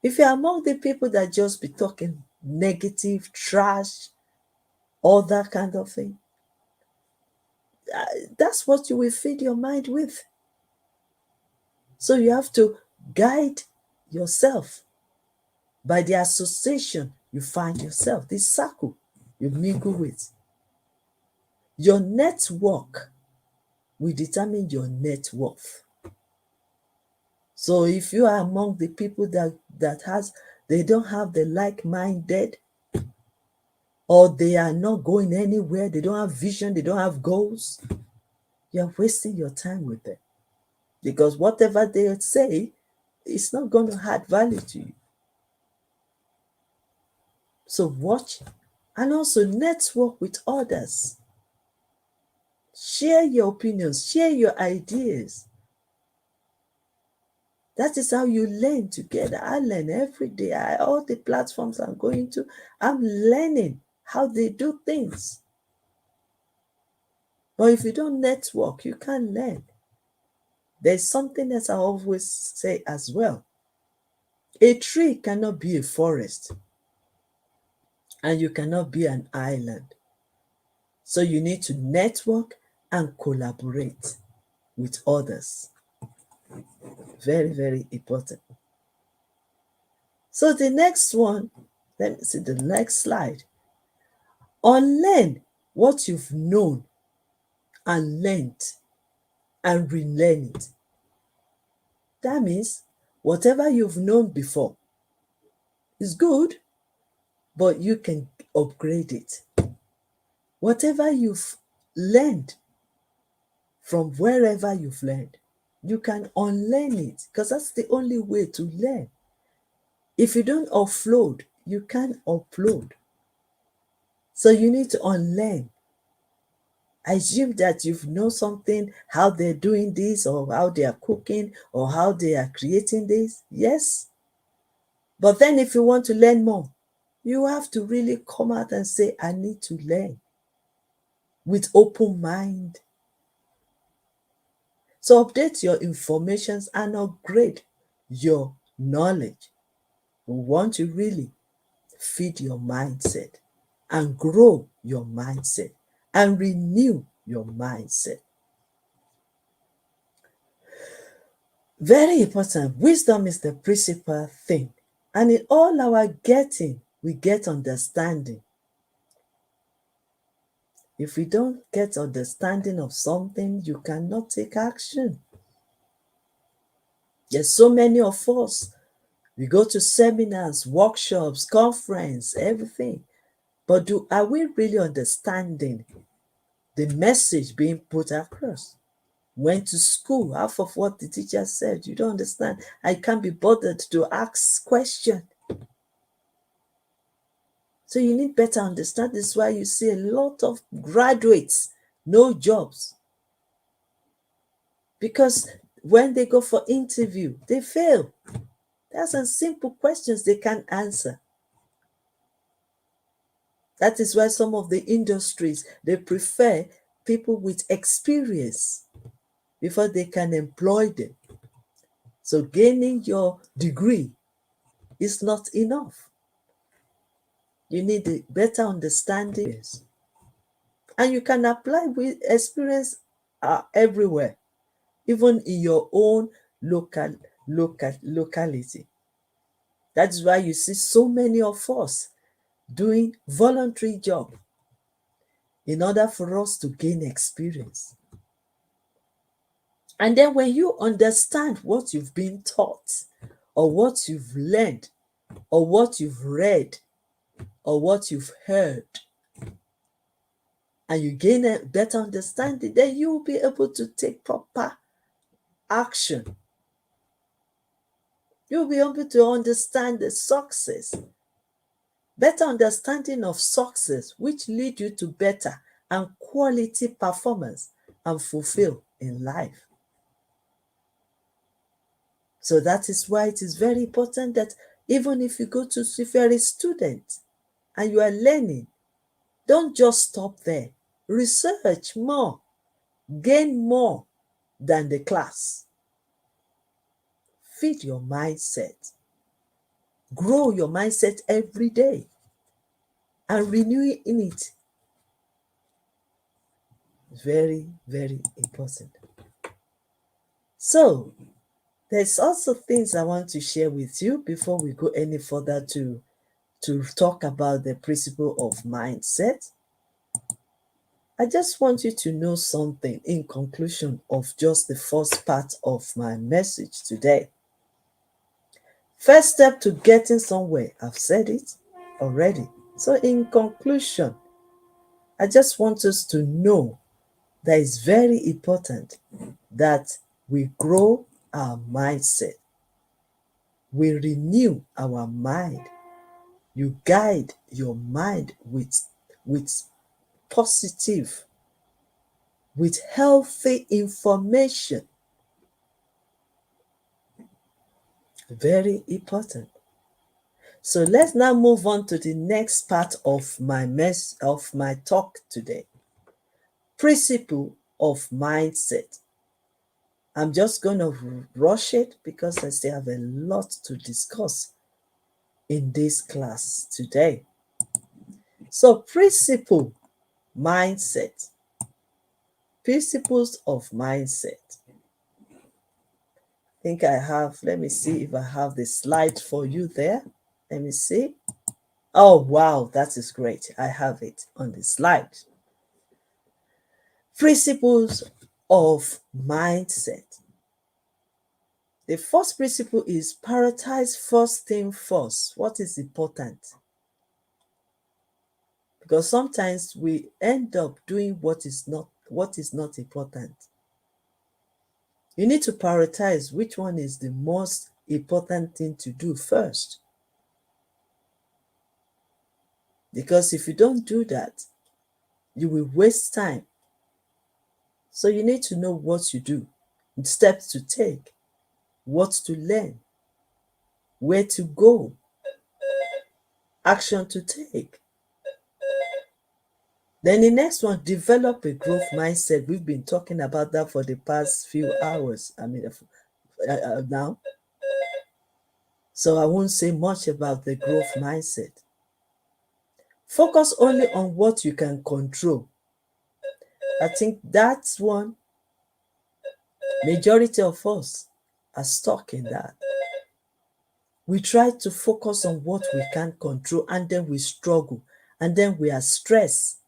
If you're among the people that just be talking negative, trash, all that kind of thing, that's what you will feed your mind with. So you have to guide yourself by the association you find yourself, this circle you mingle with. Your network will determine your net worth. So if you are among the people they don't have the like-minded, or they are not going anywhere, they don't have vision, they don't have goals, you're wasting your time with them. Because whatever they say, it's not going to add value to you. So watch and also network with others. Share your opinions, share your ideas. That is how you learn together. I learn every day. All the platforms I'm going to, I'm learning how they do things. But if you don't network, you can't learn. There's something else I always say as well. A tree cannot be a forest, and you cannot be an island. So you need to network and collaborate with others. Very, very important. So the next one, let me see the next slide. Unlearn what you've known and learned and relearn it. That means whatever you've known before is good, but you can upgrade it. Whatever you've learned from wherever you've learned, you can unlearn it, because that's the only way to learn. If you don't offload, you can't upload. So you need to unlearn. Assume that you know something, how they're doing this, or how they are cooking, or how they are creating this. Yes. But then if you want to learn more, you have to really come out and say, I need to learn with open mind. So update your informations and upgrade your knowledge. We want to really feed your mindset and grow your mindset and renew your mindset. Very important. Wisdom is the principal thing. And in all our getting, we get understanding. If you don't get understanding of something, you cannot take action. There's so many of us. We go to seminars, workshops, conference, everything. But are we really understanding the message being put across? Went to school, half of what the teacher said, you don't understand. I can't be bothered to ask questions. So you need better understanding. This is why you see a lot of graduates, no jobs. Because when they go for interview, they fail. There's some simple questions they can't answer. That is why some of the industries, they prefer people with experience before they can employ them. So gaining your degree is not enough. You need a better understanding. And you can apply with experience everywhere, even in your own locality. That's why you see so many of us doing voluntary job in order for us to gain experience. And then when you understand what you've been taught, or what you've learned, or what you've read, or what you've heard, and you gain a better understanding, then you will be able to take proper action. You'll be able to understand the success, better understanding of success, which lead you to better and quality performance and fulfill in life. So that is why it is very important that even if you go to, if you're a student and you are learning, don't just stop there. Research more, gain more than the class. Feed your mindset. Grow your mindset every day and renew in it. Very, very important. So, there's also things I want to share with you before we go any further to talk about the principle of mindset. I just want you to know something in conclusion of just the first part of my message today. First step to getting somewhere, I've said it already. So in conclusion, I just want us to know that it's very important that we grow our mindset. We renew our mind. You guide your mind with positive, with healthy information. Very important. So let's now move on to the next part of my talk today. Principle of mindset. I'm just going to rush it because I still have a lot to discuss in this class today. So principle mindset. Principles of mindset. I think I have, let me see if I have the slide for you there. Let me see. Oh, wow, that is great. I have it on the slide. Principles of mindset. The first principle is prioritize first thing first. What is important? Because sometimes we end up doing what is not important. You need to prioritize which one is the most important thing to do first. Because if you don't do that, you will waste time. So you need to know what you do, steps to take, what to learn, where to go, action to take. Then the next one, develop a growth mindset. We've been talking about that for the past few hours. Now. So I won't say much about the growth mindset. Focus only on what you can control. I think that's one. Majority of us are stuck in that. We try to focus on what we can't control, and then we struggle, and then we are stressed.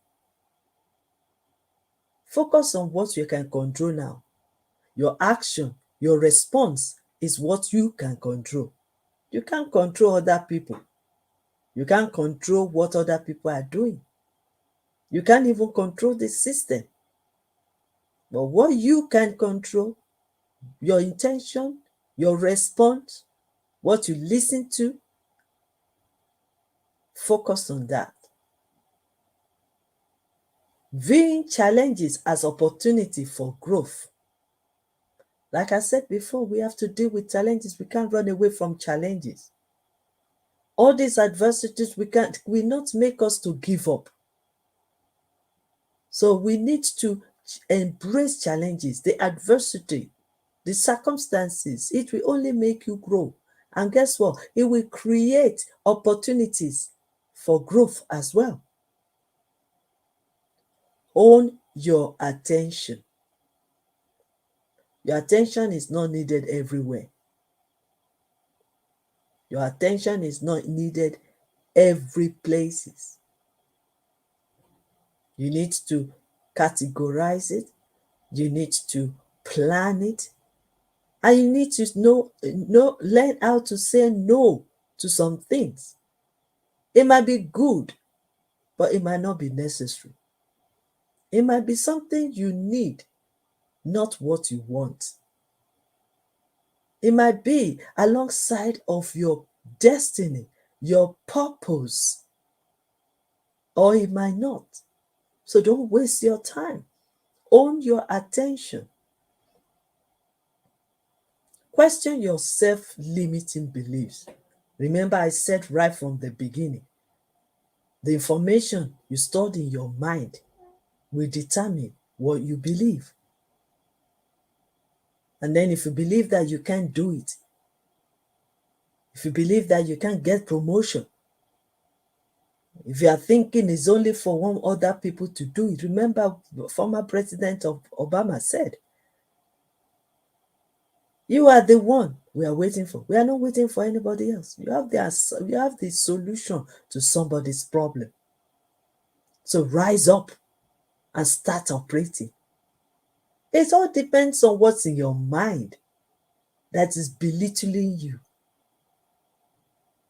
Focus on what you can control now. Your action, your response is what you can control. You can't control other people. You can't control what other people are doing. You can't even control the system. But what you can control, your intention, your response, what you listen to, focus on that. Viewing challenges as opportunity for growth. Like I said before, we have to deal with challenges. We can't run away from challenges. All these adversities will not make us to give up. So we need to embrace challenges, the adversity, the circumstances. It will only make you grow. And guess what? It will create opportunities for growth as well. Own your attention. Your attention is not needed everywhere. Your attention is not needed every places. You need to categorize it. You need to plan it. And you need to learn how to say no to some things. It might be good, but it might not be necessary. It might be something you need, not what you want. It might be alongside of your destiny, your purpose, or it might not. So don't waste your time. Own your attention. Question your self-limiting beliefs. Remember, I said right from the beginning, the information you stored in your mind will determine what you believe. And then if you believe that you can't do it, if you believe that you can't get promotion, if you are thinking it's only for one other people to do it, remember former President Obama said, you are the one we are waiting for. We are not waiting for anybody else. You have the solution to somebody's problem. So rise up and start operating. It all depends on what's in your mind that is belittling you.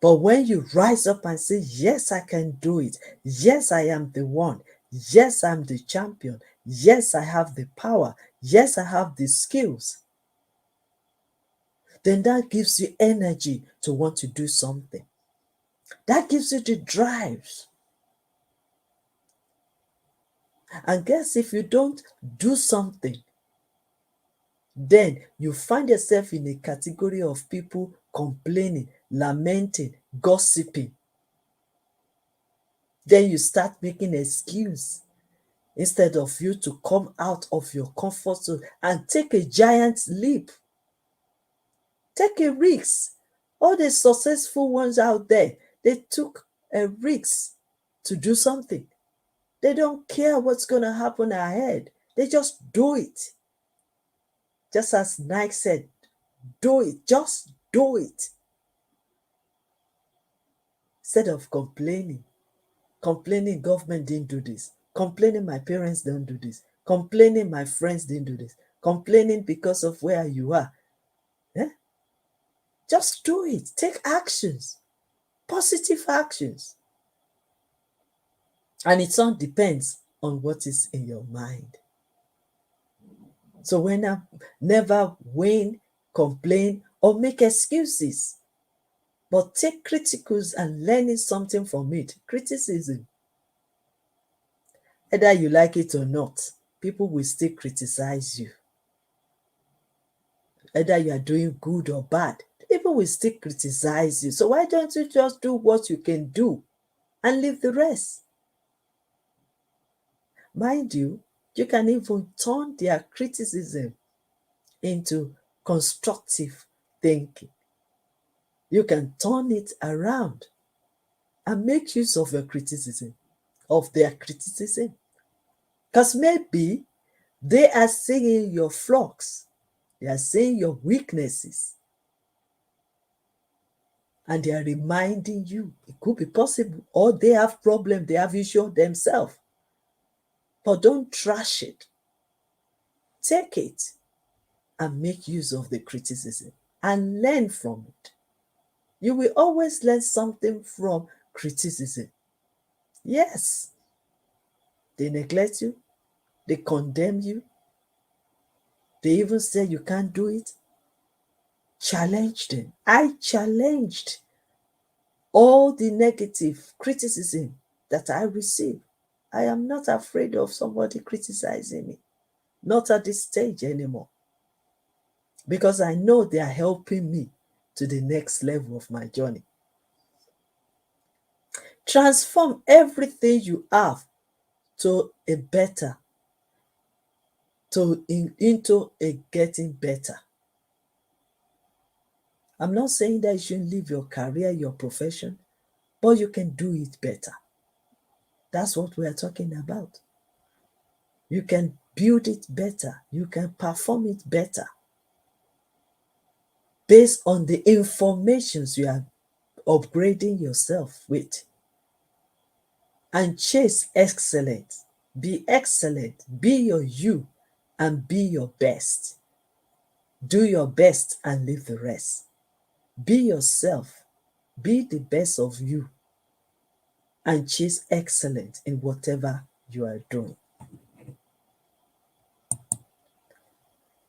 But when you rise up and say, yes, I can do it. Yes, I am the one. Yes, I'm the champion. Yes, I have the power. Yes, I have the skills. Then that gives you energy to want to do something. That gives you the drives. And guess if you don't do something, then you find yourself in a category of people complaining, lamenting, gossiping. Then you start making excuses instead of you to come out of your comfort zone and take a giant leap. Take a risk. All the successful ones out there, they took a risk to do something. They don't care what's going to happen ahead. They just do it. Just as Nike said, do it. Just do it. Instead of complaining government didn't do this, complaining my parents don't do this, complaining my friends didn't do this, complaining because of where you are. Just do it. Take actions, positive actions. And it all depends on what is in your mind. So when I never whine, complain, or make excuses, but take criticals and learning something from it. Criticism, whether you like it or not, people will still criticize you. Whether you are doing good or bad, people will still criticize you. So why don't you just do what you can do and leave the rest? Mind you, you can even turn their criticism into constructive thinking. You can turn it around and make use of your criticism, of their criticism. Because maybe they are seeing your flaws, they are seeing your weaknesses, and they are reminding you. It could be possible, or they have problems, they have issues themselves. But don't trash it. take it and make use of the criticism and learn from it. You will always learn something from criticism. Yes, they neglect you, they condemn you, they even say you can't do it. Challenge them. I challenged all the negative criticism that I receive. I am not afraid of somebody criticizing me, not at this stage anymore, because I know they are helping me to the next level of my journey. Transform everything you have to a better, into a getting better. I'm not saying that you shouldn't leave your career, your profession, but you can do it better. That's what we are talking about. You can build it better. You can perform it better based on the informations you are upgrading yourself with. And chase excellence. Be excellent. Be your you and be your best. Do your best and leave the rest. Be yourself. Be the best of you and chase excellence in whatever you are doing.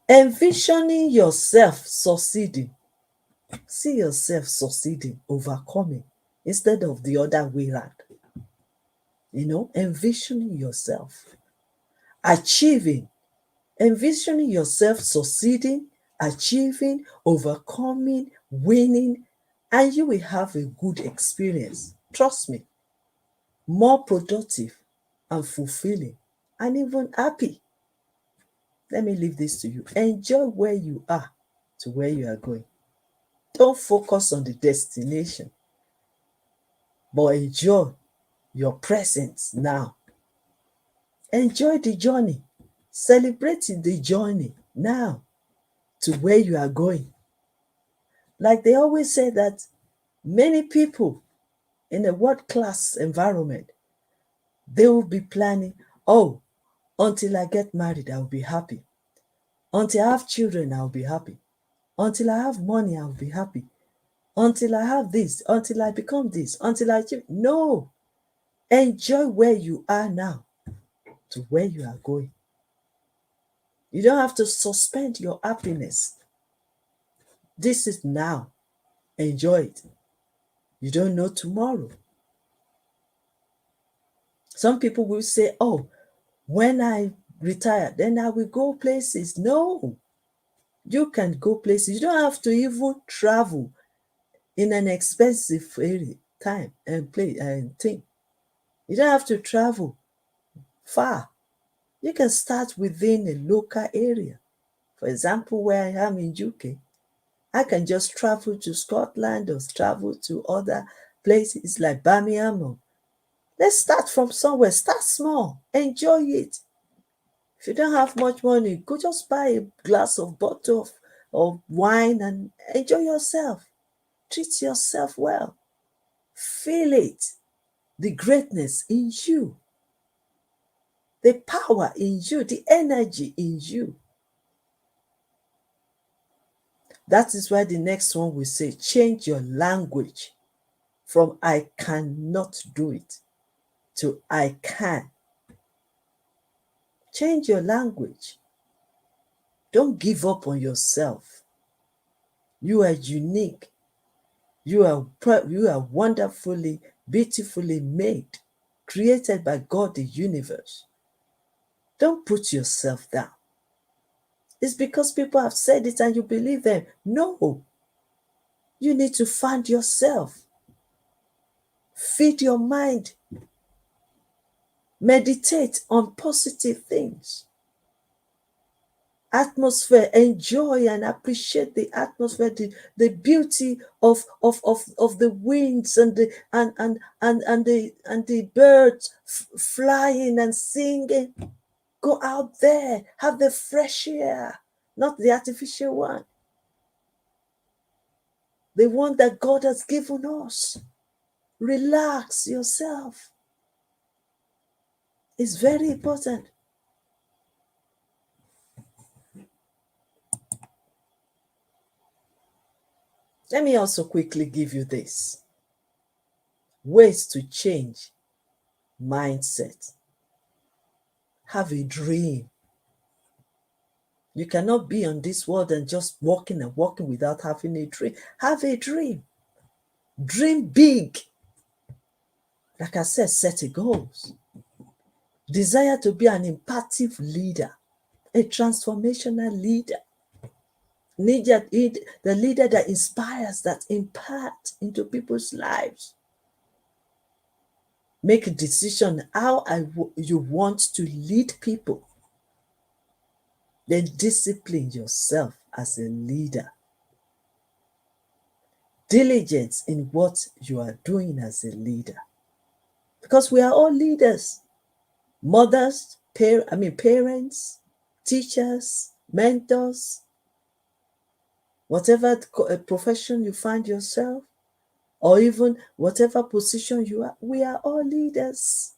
Envisioning yourself succeeding. See yourself succeeding, overcoming, instead of the other way around. Envisioning yourself achieving, envisioning yourself succeeding, achieving, overcoming, winning, and you will have a good experience. Trust me, more productive and fulfilling and even happy. Let me leave this to you. Enjoy where you are to where you are going. Don't focus on the destination, but enjoy your presence now. Enjoy the journey. Celebrate the journey now to where you are going. Like they always say that many people in a world-class environment, they will be planning, oh, until I get married, I'll be happy. Until I have children, I'll be happy. Until I have money, I'll be happy. Until I have this, until I become this, until I achieve. No. Enjoy where you are now to where you are going. You don't have to suspend your happiness. This is now. Enjoy it. You don't know tomorrow. Some people will say, oh, when I retire, then I will go places. No, you can go places. You don't have to even travel in an expensive area, time and place and thing. You don't have to travel far. You can start within a local area. For example, where I am in UK, I can just travel to Scotland or travel to other places like Birmingham. Let's start from somewhere. Start small. Enjoy it. If you don't have much money, go just buy a glass of bottle of wine and enjoy yourself. Treat yourself well. Feel it. The greatness in you. The power in you. The energy in you. That is why the next one will say, change your language from I cannot do it to I can. Change your language. Don't give up on yourself. You are unique. You are wonderfully, beautifully made, created by God, the universe. Don't put yourself down. It's because people have said it and you believe them. No. You need to find yourself. Feed your mind. Meditate on positive things. Atmosphere, enjoy and appreciate the atmosphere, the beauty of the winds and the birds flying and singing. Go out there, have the fresh air, not the artificial one. The one that God has given us. Relax yourself. It's very important. Let me also quickly give you this ways to change mindset. Have a dream. You cannot be on this world and just walking and walking without having a dream. Have a dream. Dream big. Like I said, set a goals. Desire to be an impactful leader, a transformational leader. The leader that inspires, that impacts into people's lives. Make a decision how you want to lead people. Then discipline yourself as a leader. Diligence in what you are doing as a leader. Because we are all leaders. Mothers, parents, teachers, mentors, whatever profession you find yourself, or even whatever position you are, we are all leaders.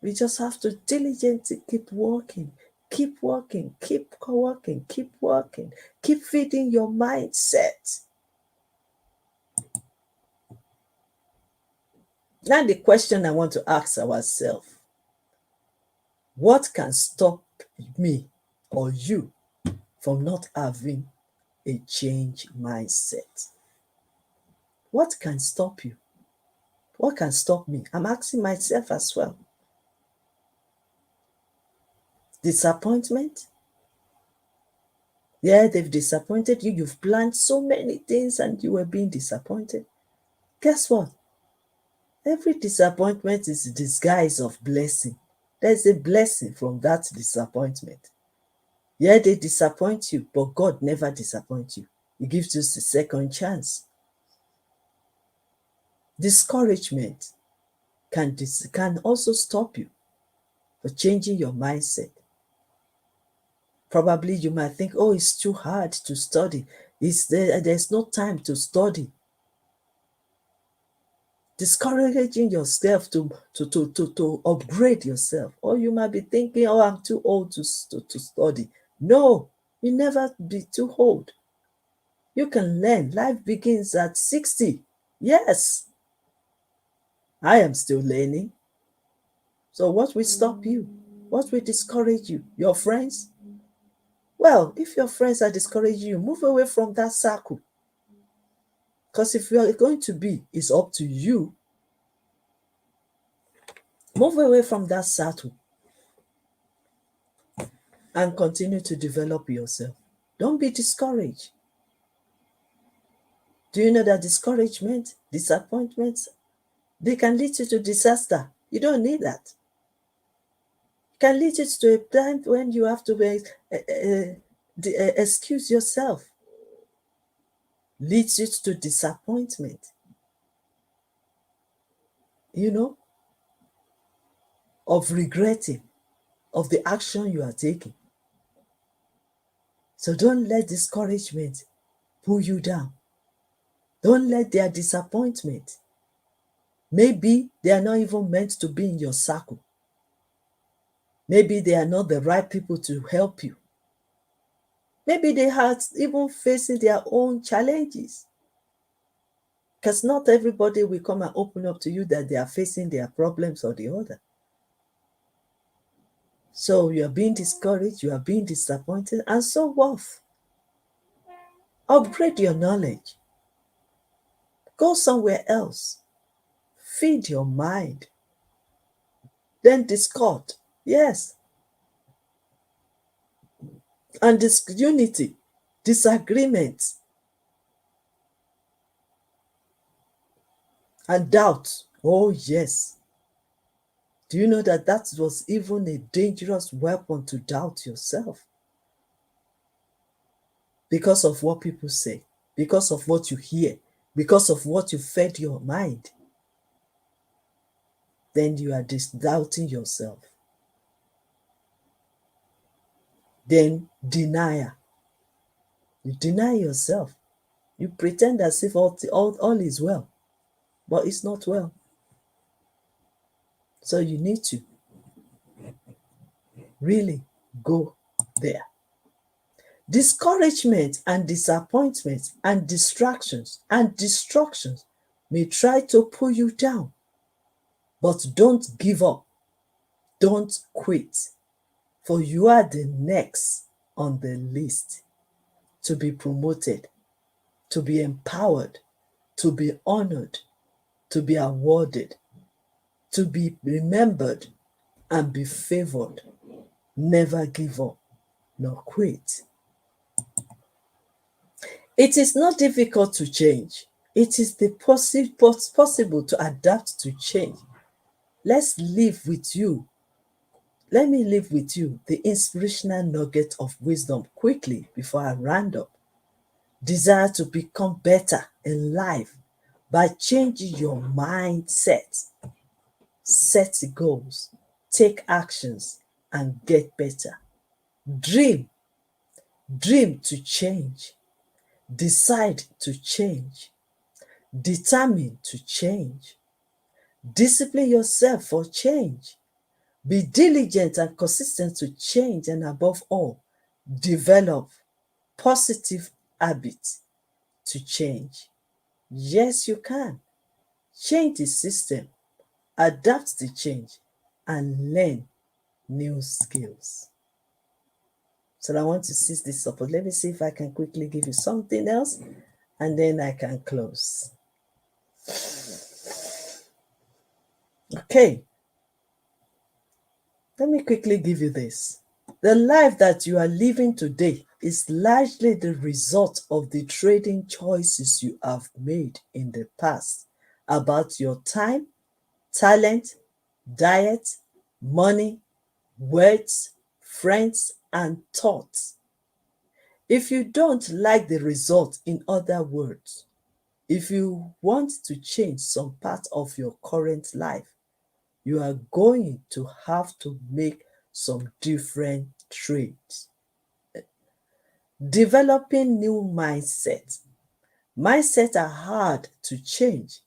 We just have to diligently keep working, keep working, keep working, keep working, keep feeding your mindset. Now, the question I want to ask ourselves: what can stop me or you from not having a change mindset? What can stop you? What can stop me? I'm asking myself as well. Disappointment? Yeah, they've disappointed you. You've planned so many things and you were being disappointed. Guess what? Every disappointment is a disguise of blessing. There's a blessing from that disappointment. Yeah, they disappoint you, but God never disappoints you. He gives you a second chance. Discouragement can also stop you for changing your mindset. Probably you might think, oh, it's too hard to study. There's no time to study. Discouraging yourself to upgrade yourself. Or you might be thinking, oh, I'm too old to study. No, you never be too old. You can learn. Life begins at 60. Yes, I am still learning. So what will stop you? What will discourage you? Your friends? Well, if your friends are discouraging you, move away from that circle. Because if you are going to be, it's up to you. Move away from that circle and continue to develop yourself. Don't be discouraged. Do you know that discouragement, disappointments, they can lead you to disaster? You don't need that. It can lead you to a time when you have to excuse yourself. Leads you to disappointment. You know, of regretting of the action you are taking. So don't let discouragement pull you down. Don't let their disappointment. Maybe they are not even meant to be in your circle. Maybe they are not the right people to help you. Maybe they are even facing their own challenges. Because not everybody will come and open up to you that they are facing their problems or the other. So you are being discouraged, you are being disappointed, and so what? Upgrade your knowledge. Go somewhere else. Feed your mind. Then discord. Yes. And disunity, disagreement, and doubt. Oh, yes. Do you know that that was even a dangerous weapon to doubt yourself? Because of what people say, because of what you hear, because of what you fed your mind. Then you are doubting yourself. Then denial. You deny yourself. You pretend as if all is well, but it's not well. So you need to really go there. Discouragement and disappointment and distractions and destructions may try to pull you down, but don't give up. Don't quit, for you are the next on the list to be promoted, to be empowered, to be honored, to be awarded, to be remembered, and be favored. Never give up nor quit. It is not difficult to change. It is possible to adapt to change. Let's live with you. Let me leave with you the inspirational nugget of wisdom quickly before I round up. Desire to become better in life by changing your mindset. Set goals, take actions, and get better. Dream, dream to change. Decide to change. Determine to change. Discipline yourself for change. Be diligent and consistent to change, and above all, develop positive habits to change. Yes, you can. Change the system, adapt the change, and learn new skills. So I want to seize this support. Let me see if I can quickly give you something else, and then I can close. Okay. Let me quickly give you this. The life that you are living today is largely the result of the trading choices you have made in the past about your time, talent, diet, money, words, friends, and thoughts. If you don't like the result, in other words, if you want to change some part of your current life, you are going to have to make some different trades. Developing new mindsets. Mindsets are hard to change.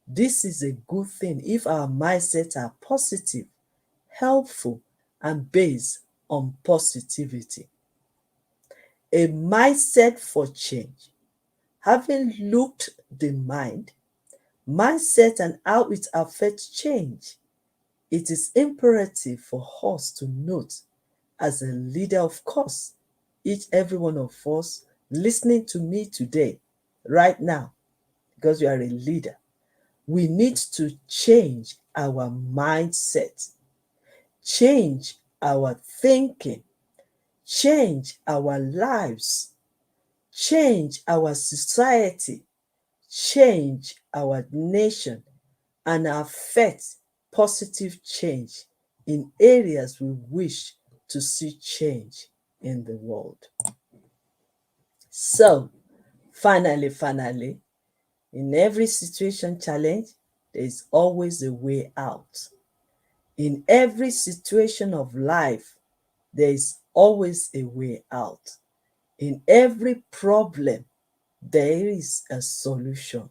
This is a good thing if our mindsets are positive, helpful, and based on positivity. A mindset for change. Having looked the mindset and how it affects change, it is imperative for us to note as a leader, of course, every one of us listening to me today, right now, because you are a leader, we need to change our mindset, change our thinking, change our lives, change our society, change our nation, and affect positive change in areas we wish to see change in the world. So, finally, in every situation challenge, there is always a way out. In every situation of life, there is always a way out. In every problem, there is a solution.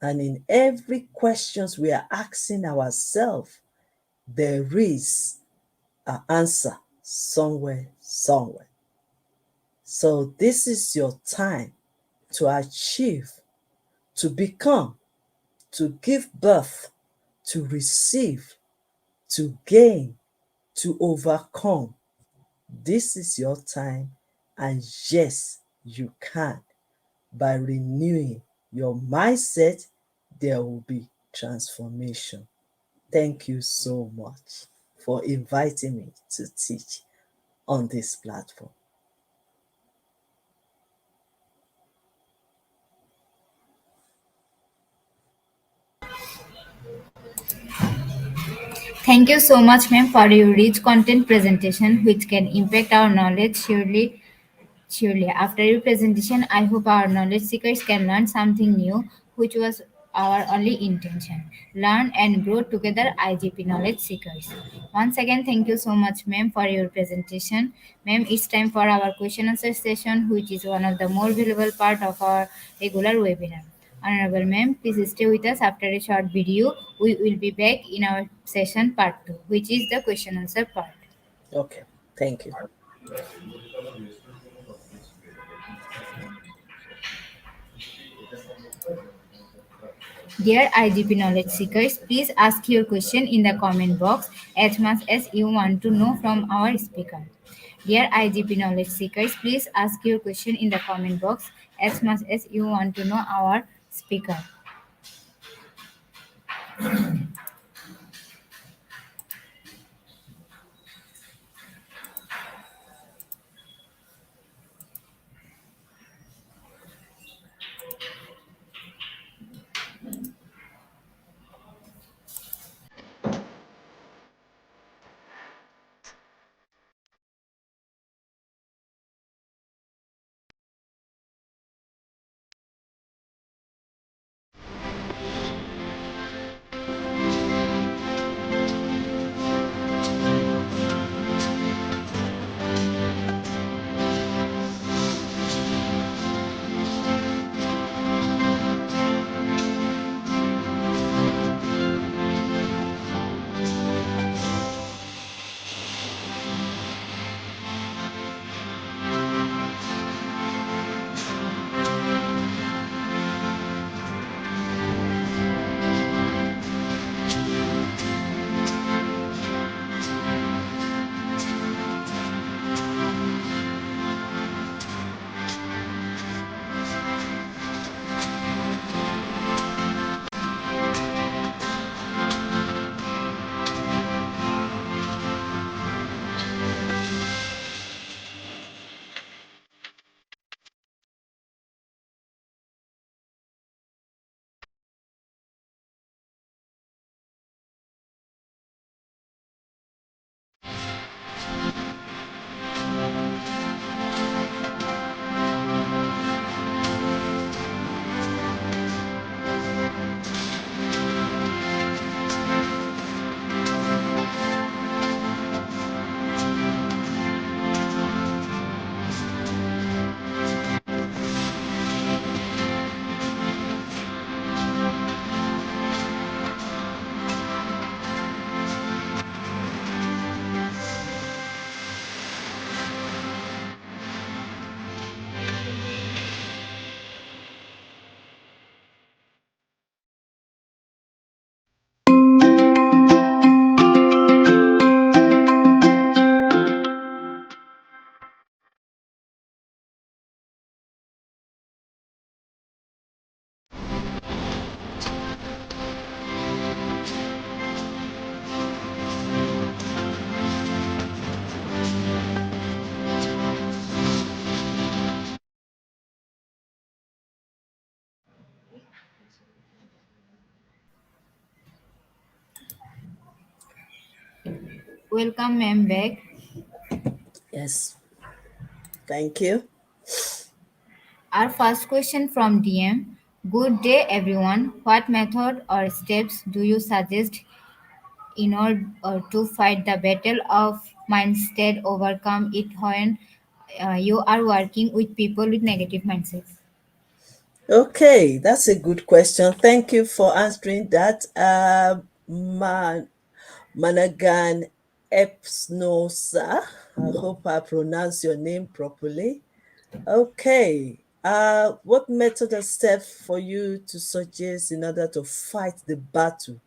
And in every questions we are asking ourselves, there is an answer somewhere. So this is your time to achieve, to become, to give birth, to receive, to gain, to overcome. This is your time, and yes, you can. By renewing your mindset, there will be transformation. Thank you so much for inviting me to teach on this platform. Thank you so much, ma'am, for your rich content presentation, which can impact our knowledge surely. Surely, after your presentation, I hope our knowledge seekers can learn something new, which was our only intention. Learn and grow together, IGP knowledge seekers. Once again, thank you so much, ma'am, for your presentation. Ma'am, it's time for our question answer session, which is one of the more valuable part of our regular webinar. Honorable ma'am, please stay with us after a short video. We will be back in our session part 2, which is the question answer part. Okay, thank you. Dear IGP knowledge seekers, please ask your question in the comment box as much as you want to know from our speaker. Dear IGP knowledge seekers, please ask your question in the comment box as much as you want to know our speaker. Welcome, ma'am, back. Yes, thank you. Our first question from DM. Good day, everyone. What method or steps do you suggest in order to fight the battle of mindset, overcome it when you are working with people with negative mindsets? Okay, that's a good question. Thank you for answering that. Managan Epsnosa. I hope I pronounce your name properly. Okay. What method or step for you to suggest in order to fight the battle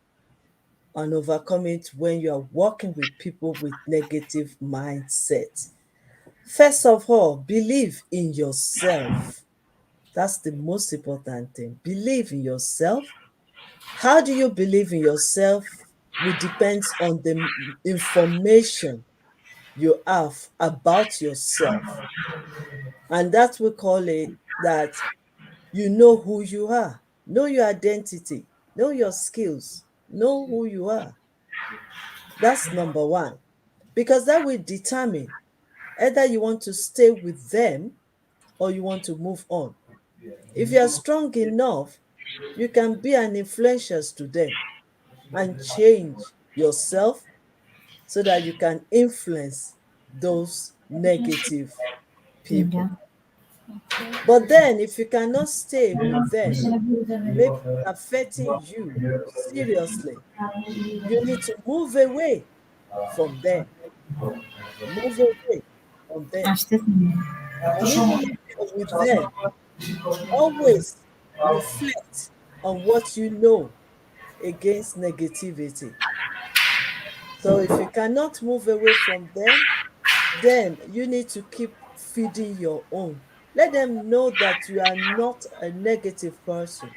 and overcome it when you are working with people with negative mindset? First of all, believe in yourself. That's the most important thing. Believe in yourself. How do you believe in yourself will depends on the information you have about yourself. And that we call it that you know who you are, know your identity, know your skills, know who you are. That's number one. Because that will determine either you want to stay with them or you want to move on. If you are strong enough, you can be an influence to them and change yourself so that you can influence those negative Yeah. people. But then, if you cannot stay with them, maybe it's affecting you seriously, you need to move away from them. Move away from them. আসতেছে না। And even if you're with them, always reflect. on what you know against negativity. So if you cannot move away from them, then you need to keep feeding your own. Let them know that you are not a negative person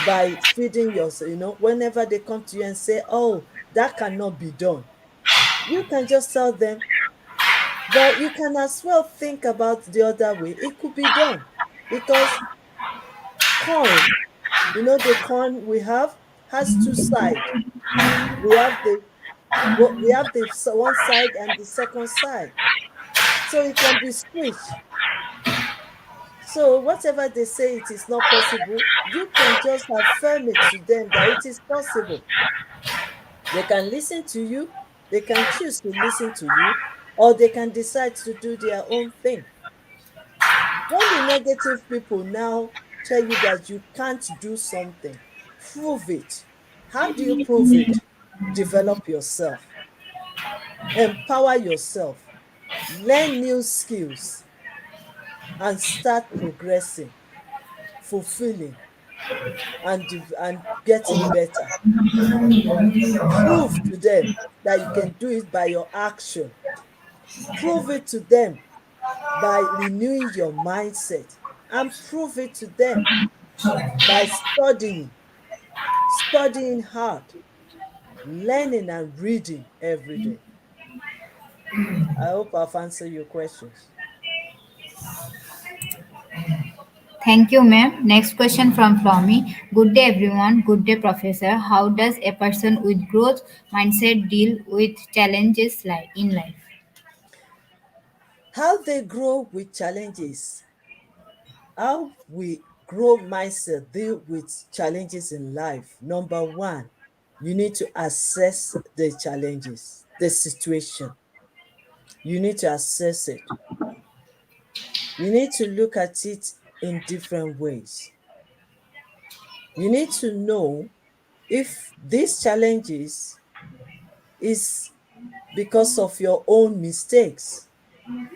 by feeding yourself. Whenever they come to you and say, oh, that cannot be done, you can just tell them, but you can as well think about the other way. It could be done because coin, the coin we have has two sides. We have the one side and the second side. So it can be switched. So whatever they say it is not possible, you can just affirm it to them that it is possible. They can listen to you, they can choose to listen to you, or they can decide to do their own thing. When the negative people now tell you that you can't do something, prove it. How do you prove it? Develop yourself, empower yourself, learn new skills, and start progressing, fulfilling, and getting better. Prove to them that you can do it by your action. Prove it to them by renewing your mindset, and prove it to them by studying hard, learning and reading every day. I hope I've answered your questions. Thank you, ma'am. Next question from Flomi. Good day, everyone. Good day, Professor. How does a person with growth mindset deal with challenges in life? How they grow with challenges. How we grow mindset deal with challenges in life. Number one, you need to assess the challenges, the situation. You need to assess it. You need to look at it in different ways. You need to know if these challenges is because of your own mistakes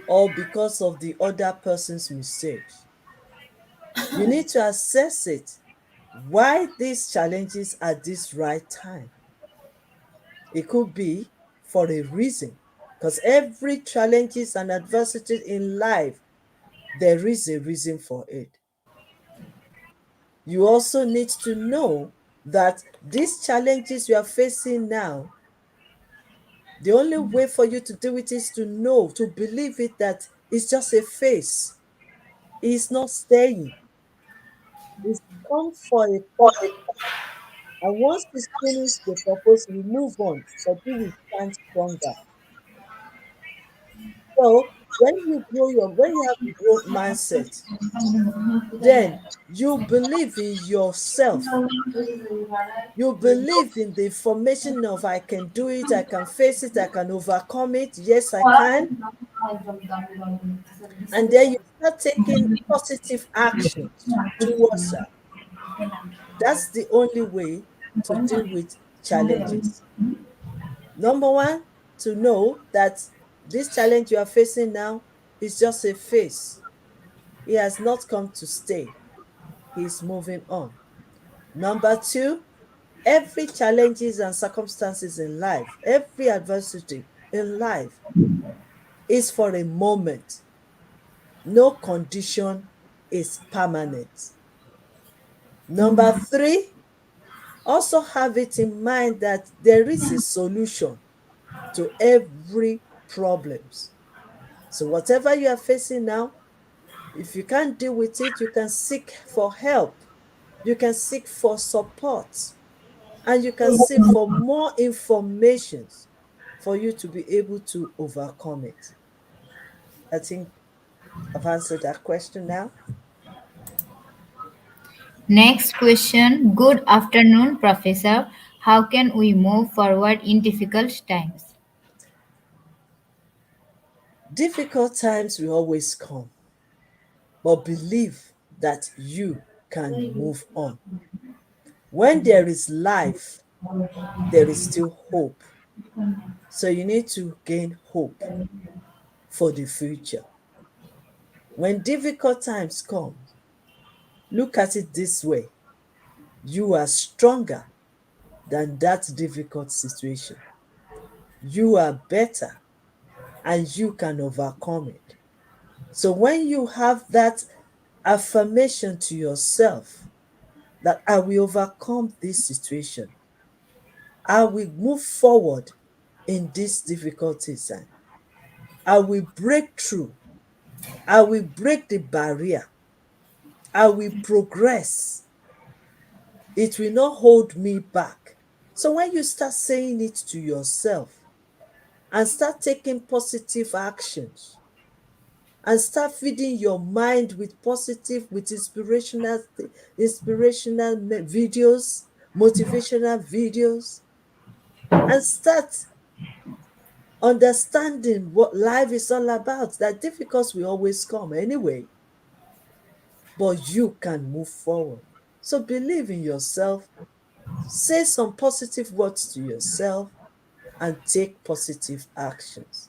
or because of the other person's mistakes. You need to assess it. Why these challenges at this right time? It could be for a reason, because every challenges and adversity in life, there is a reason for it. You also need to know that these challenges you are facing now, the only way for you to do it is to know, to believe it, that it's just a phase. It's not staying. It's come for a purpose. And once it's finished the purpose, we move on, but you will stand stronger. So when you have a growth mindset, then you believe in yourself. You believe in the information of I can do it, I can face it, I can overcome it. Yes, I can. And then you start taking positive actions towards that. That's the only way to deal with challenges. Number one, to know that this challenge you are facing now is just a phase. He has not come to stay. He's moving on. Number two, every challenges and circumstances in life, every adversity in life is for a moment. No condition is permanent. Number three, also have it in mind that there is a solution to every problems. So whatever you are facing now, if you can't deal with it, you can seek for help. You can seek for support, and you can seek for more information for you to be able to overcome it. I think I've answered that question now. Next question. Good afternoon, Professor. How can we move forward in difficult times? Difficult times will always come, but believe that you can move on. When there is life, there is still hope. So you need to gain hope for the future. When difficult times come, look at it this way. You are stronger than that difficult situation. You are better and you can overcome it. So when you have that affirmation to yourself that I will overcome this situation, I will move forward in this difficulty time, I will break through, I will break the barrier, I will progress. It will not hold me back. So when you start saying it to yourself and start taking positive actions and start feeding your mind with positive, with inspirational videos, motivational videos, and start understanding what life is all about, that difficulties will always come anyway, but you can move forward. So believe in yourself, say some positive words to yourself, and take positive actions.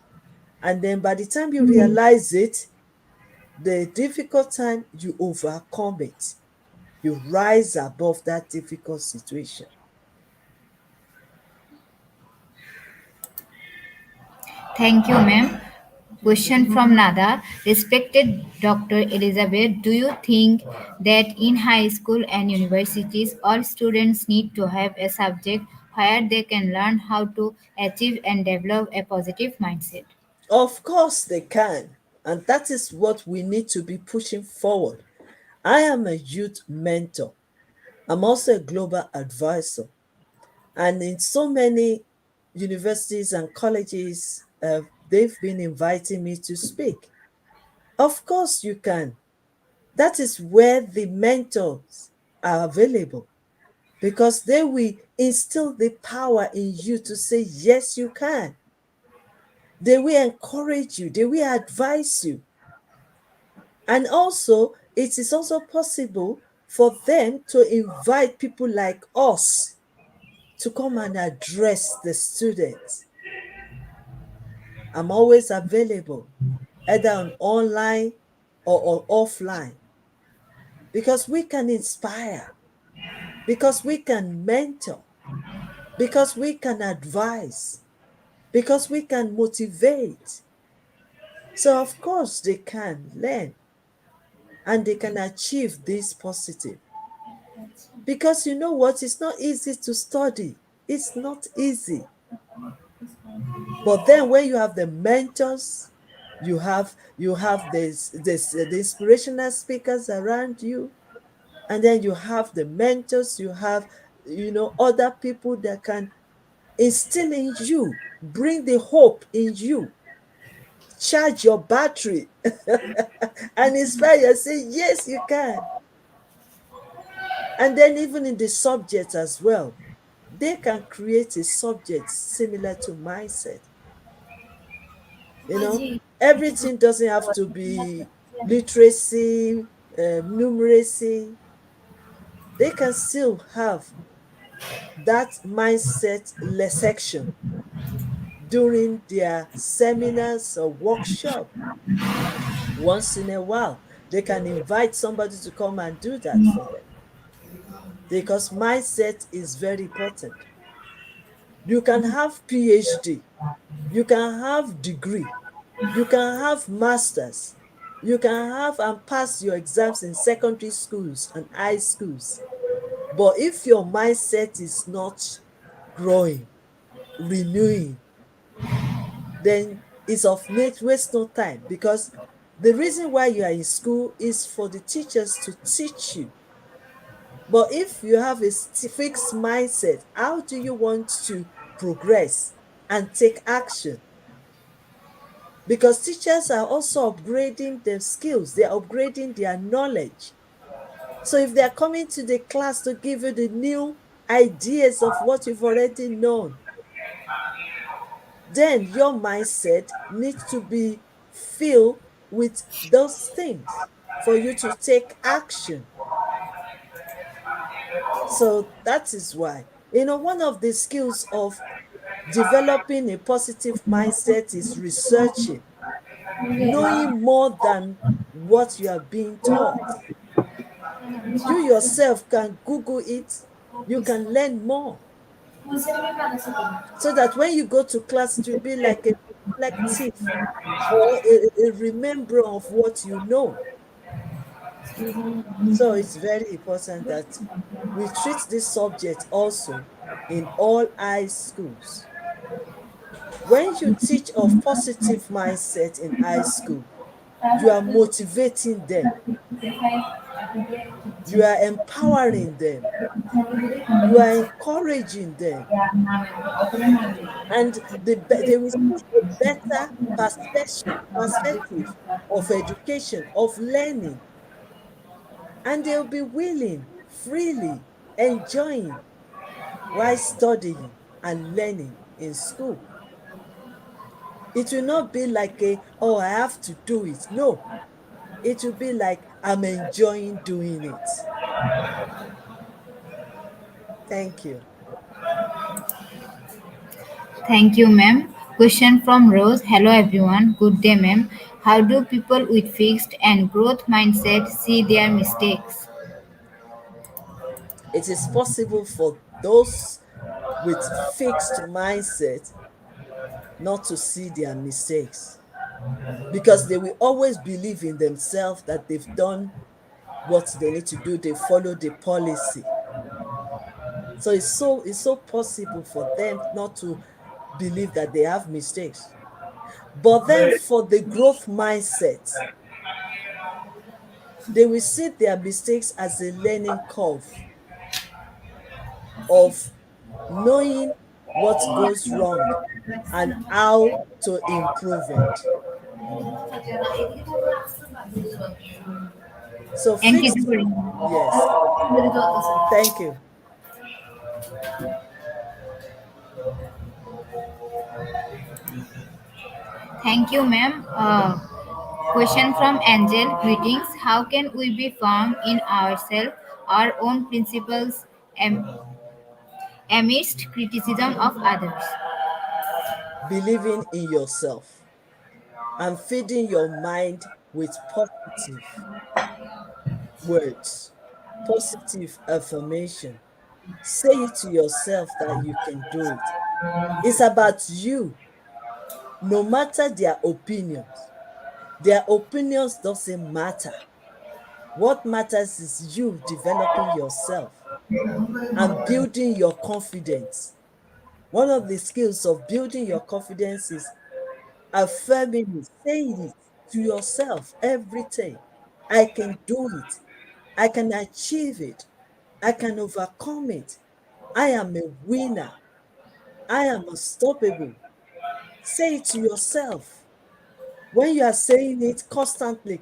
And then by the time you realize it, the difficult time, you overcome it. You rise above that difficult situation. Thank you, ma'am. Question from Nada. Respected Dr. Elizabeth, do you think that in high school and universities, all students need to have a subject where they can learn how to achieve and develop a positive mindset? Of course, they can. And that is what we need to be pushing forward. I am a youth mentor. I'm also a global advisor. And in so many universities and colleges, they've been inviting me to speak. Of course, you can. That is where the mentors are available, because they will instill the power in you to say, yes, you can. They will encourage you, they will advise you. And also, it is also possible for them to invite people like us to come and address the students. I'm always available, either on online or offline, because we can inspire, because we can mentor, because we can advise, because we can motivate. So, of course, they can learn and they can achieve this positive. Because you know what? It's not easy to study. It's not easy. But then when you have the mentors, you have the inspirational speakers around you, and then you have the mentors, you have other people that can instill in you, bring the hope in you, charge your battery, and inspire you, say yes, you can. And then even in the subject as well, they can create a subject similar to mindset. Everything doesn't have to be literacy, numeracy. They can still have that mindset section during their seminars or workshop. Once in a while, they can invite somebody to come and do that for them, because mindset is very important. You can have PhD, you can have degree, you can have masters, you can have and pass your exams in secondary schools and high schools. But if your mindset is not growing, renewing, then it's of waste no time, because the reason why you are in school is for the teachers to teach you. But if you have a fixed mindset, how do you want to progress and take action? Because teachers are also upgrading their skills, they're upgrading their knowledge. So if they're coming to the class to give you the new ideas of what you've already known, then your mindset needs to be filled with those things for you to take action. So that is why, one of the skills of developing a positive mindset is researching, knowing more than what you are being taught. You yourself can Google it, you can learn more. So that when you go to class, it will be like a reflective or a remembrance of what you know. So it's very important that we treat this subject also in all high schools. When you teach of positive mindset in high school, you are motivating them, you are empowering them, you are encouraging them, and they will see a better perspective of education, of learning, and they'll be willing, freely enjoying while studying and learning in school. It will not be like a, oh, I have to do it. No, it will be like I'm enjoying doing it. Thank you. Thank you, ma'am. Question from Rose. Hello, everyone. Good day, ma'am. How do people with fixed and growth mindset see their mistakes? It is possible for those with fixed mindset not to see their mistakes because they will always believe in themselves that they've done what they need to do, they follow the policy. So it's so possible for them not to believe that they have mistakes. But then for the growth mindset, they will see their mistakes as a learning curve of knowing what goes wrong and how to improve it. So Thank you. fixed, yes, thank you. Thank you, ma'am. Question from Angel. Greetings. How can we be firm in ourselves, our own principles, amidst criticism of others? Believing in yourself and feeding your mind with positive words, positive affirmation. Say it to yourself that you can do it. It's about you, no matter their opinions. Their opinions doesn't matter. What matters is you developing yourself and building your confidence. One of the skills of building your confidence is affirming it, saying it to yourself every day. I can do it. I can achieve it. I can overcome it. I am a winner. I am unstoppable. Say it to yourself. When you are saying it constantly,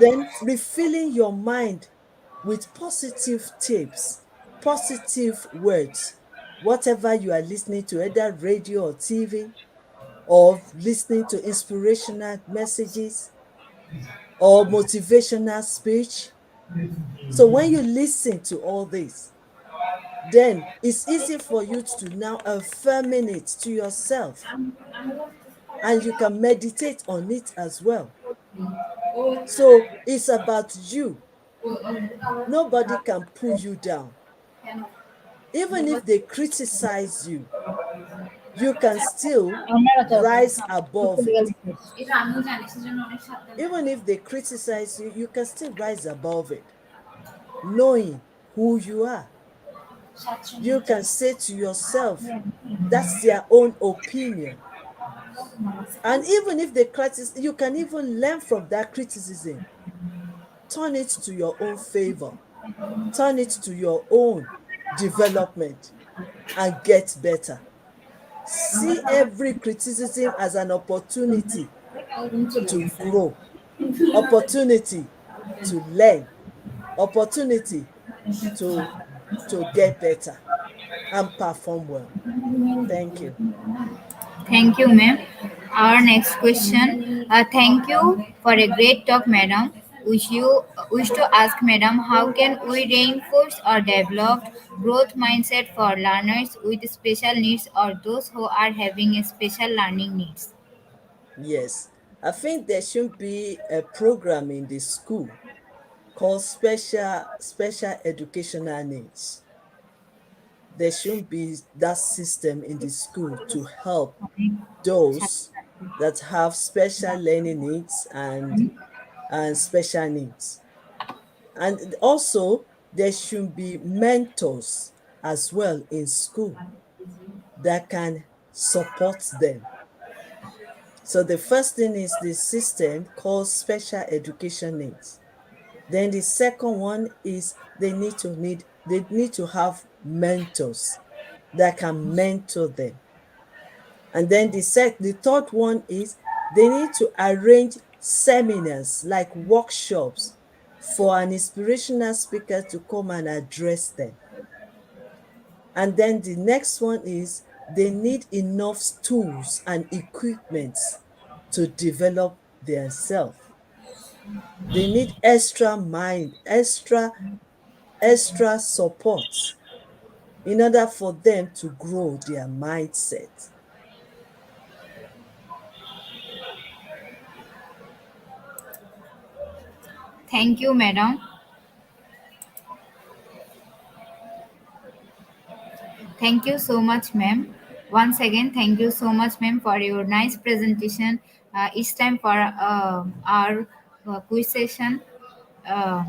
then refilling your mind with positive tips, positive words, whatever you are listening to, either radio or TV, or listening to inspirational messages or motivational speech. So when you listen to all this, then it's easy for you to now affirming it to yourself, and you can meditate on it as well. So it's about you. Nobody can pull you down. Even if they criticize you, you can still rise above it. Even if they criticize you, you can still rise above it, knowing who you are. You can say to yourself, that's their own opinion. And even if they criticize, you can even learn from that criticism. Turn it to your own favor. Turn it to your own development and get better. See every criticism as an opportunity to grow, opportunity to learn, opportunity to get better and perform well. Thank you. Thank you, ma'am. Our next question. Thank you for a great talk, madam. Wish to ask, madam, how can we reinforce or develop growth mindset for learners with special needs or those who are having a special learning needs? Yes, I think there should be a program in the school called special educational needs. There shouldn't be that system in the school to help those that have special learning needs and special needs. And also, there should be mentors as well in school that can support them. So the first thing is the system called special education needs. Then the second one is they need to have mentors that can mentor them. And then the third one is they need to arrange seminars like workshops for an inspirational speaker to come and address them. And then the next one is they need enough tools and equipment to develop themselves. They need extra support in order for them to grow their mindset. Thank you, madam. Thank you so much, ma'am. Once again, thank you so much, ma'am, for your nice presentation. It's time for our quiz session. Uh,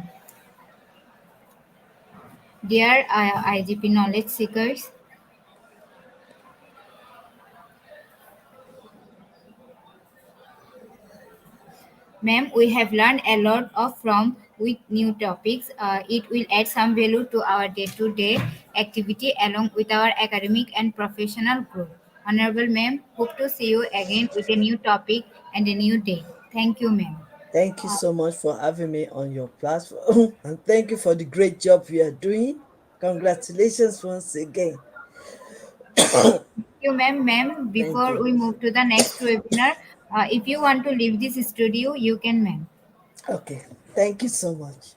Dear IGP knowledge seekers, ma'am, we have learned a lot of from with new topics. It will add some value to our day-to-day activity along with our academic and professional growth. Honorable ma'am, hope to see you again with a new topic and a new day. Thank you, ma'am. Thank you so much for having me on your platform and thank you for the great job you are doing. Congratulations once again. Thank you, ma'am. Ma'am, Thank before you. we move to the next webinar, if you want to leave this studio, you can, ma'am. Okay. Thank you so much.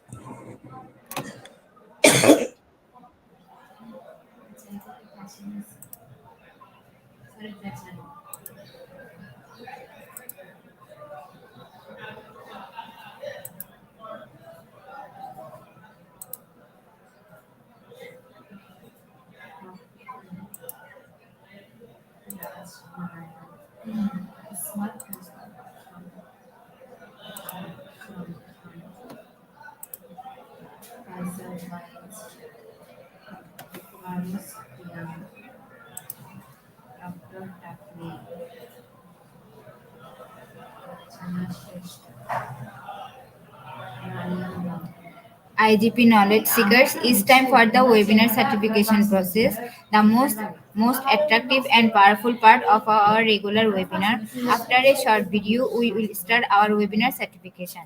IGP knowledge seekers, it's time for the webinar certification process, the most attractive and powerful part of our regular webinar. After a short video, we will start our webinar certification.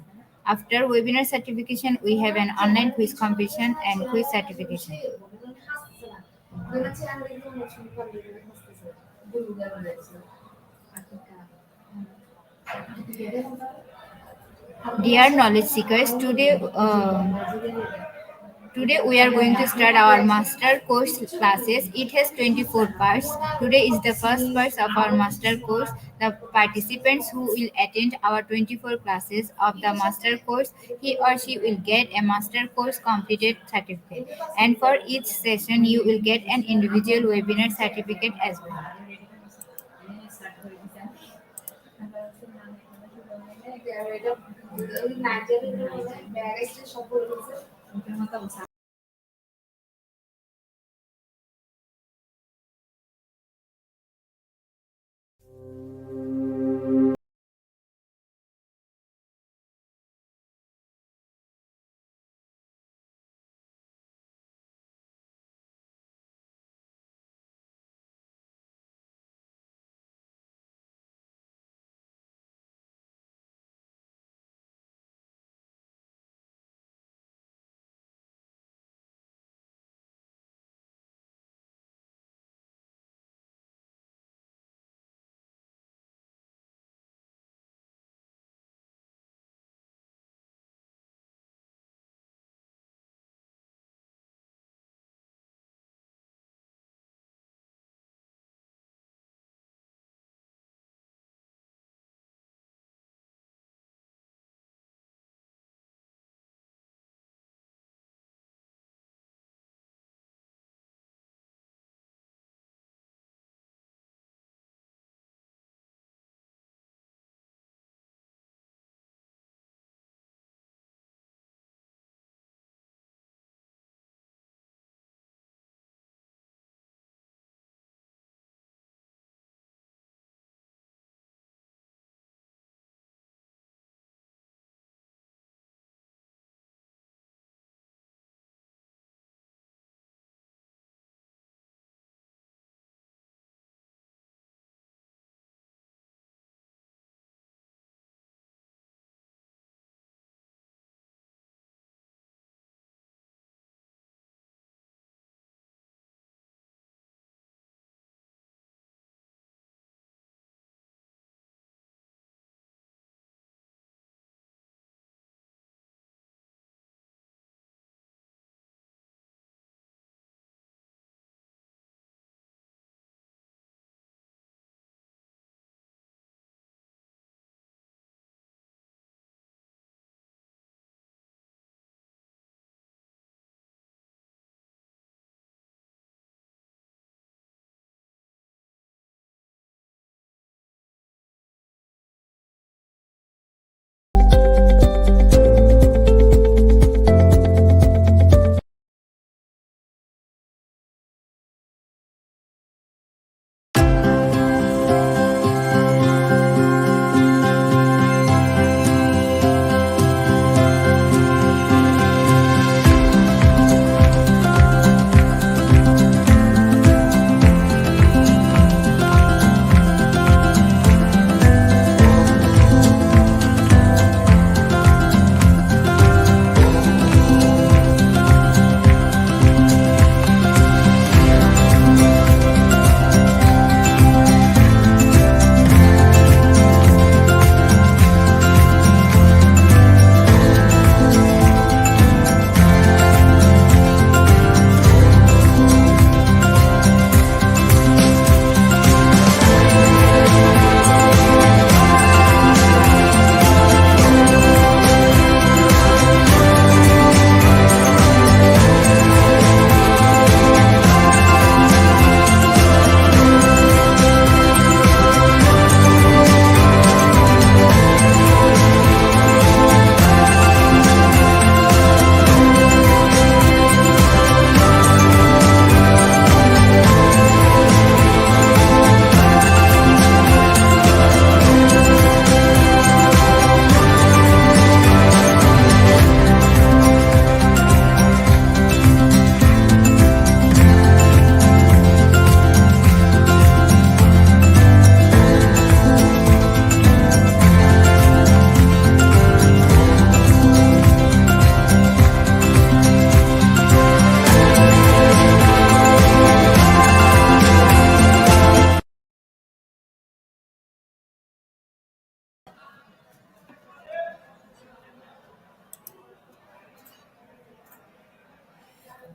After webinar certification, we have an online quiz competition and quiz certification. Dear knowledge seekers, today we are going to start our master course classes. It has 24 parts. Today is the first part of our master course. The participants who will attend our 24 classes of the master course, he or she will get a master course completed certificate. And for each session, you will get an individual webinar certificate as well.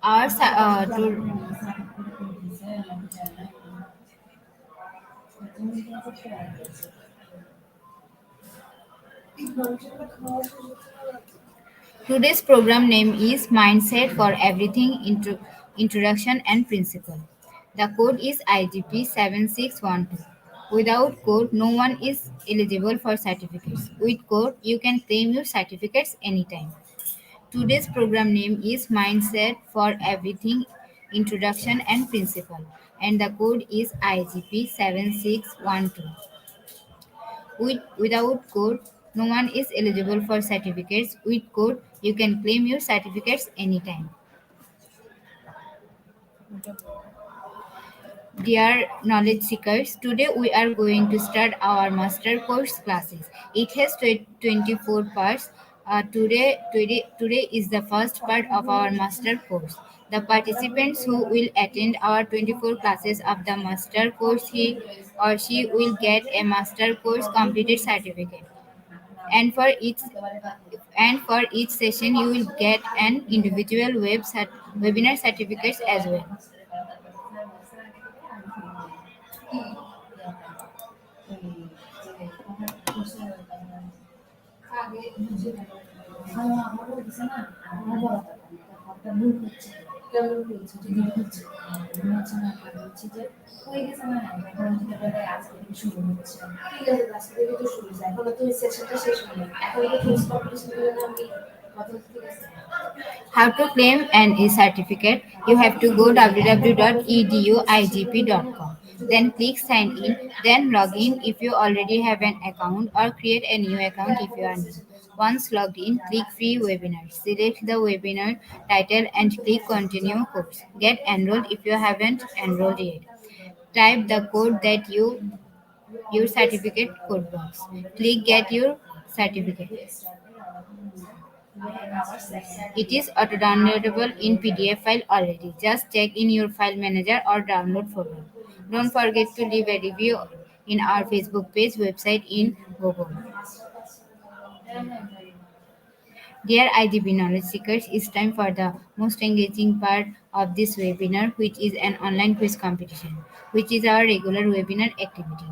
Our to, Today's program name is Mindset for Everything Introduction and Principle. The code is IGP 7612. Without code, no one is eligible for certificates. With code, you can claim your certificates anytime. Today's program name is Mindset for Everything Introduction and Principle, and the code is IGP 7612. Without code, no one is eligible for certificates. With code, you can claim your certificates anytime. Dear knowledge seekers, today we are going to start our master course classes. It has 24 parts. Today is the first part of our master course. The participants who will attend our 24 classes of the master course, he or she will get a master course completed certificate. And for each session, you will get an individual webinar certificates as well. How to claim an e-certificate? You have to go www.eduigp.com. Then click sign in, then log in if you already have an account or create a new account if you are new. Once logged in, click free webinar. Select the webinar title and click continue course. Get enrolled if you haven't enrolled yet. Type the code that your certificate code box. Click get your certificate. It is auto-downloadable in PDF file already. Just check in your file manager or download folder. Don't forget to leave a review in our Facebook page, website in Google. Dear IGP Knowledge Seekers, it's time for the most engaging part of this webinar, which is an online quiz competition, which is our regular webinar activity.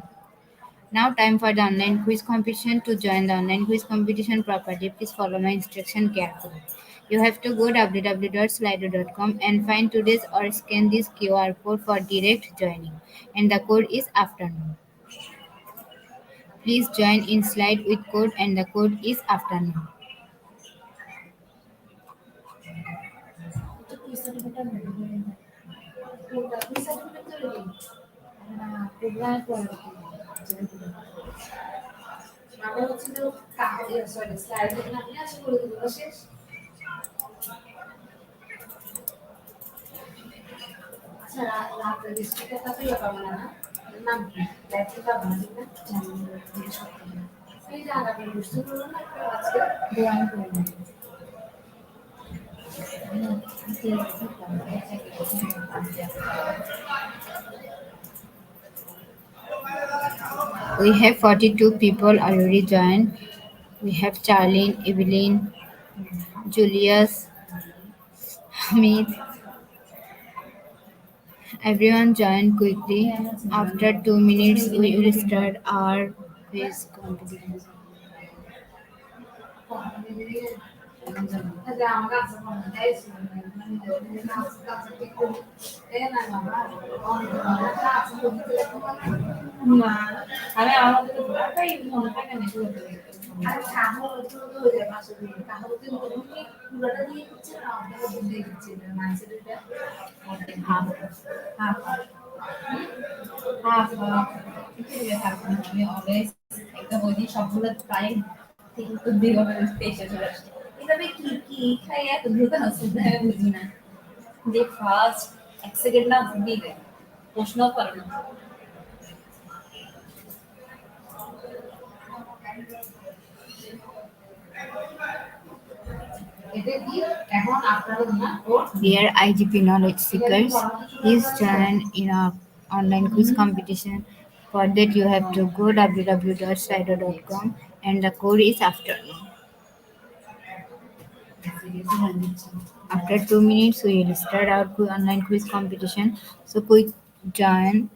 Now time for the online quiz competition. To join the online quiz competition properly, please follow my instruction carefully. You have to go www.slido.com and find today's or scan this QR code for direct joining. And the code is afternoon. Please join in slide with code and the code is afternoon. We have 42 people already joined. We have Charlene, Evelyn, Julius, Hamid. Everyone join quickly. After 2 minutes, we will start our quiz competition. Dear IGP knowledge seekers, please join in our online quiz competition. For that, you have to go www.slido.com and the code is afternoon. After 2 minutes, we will start our online quiz competition. So quick join.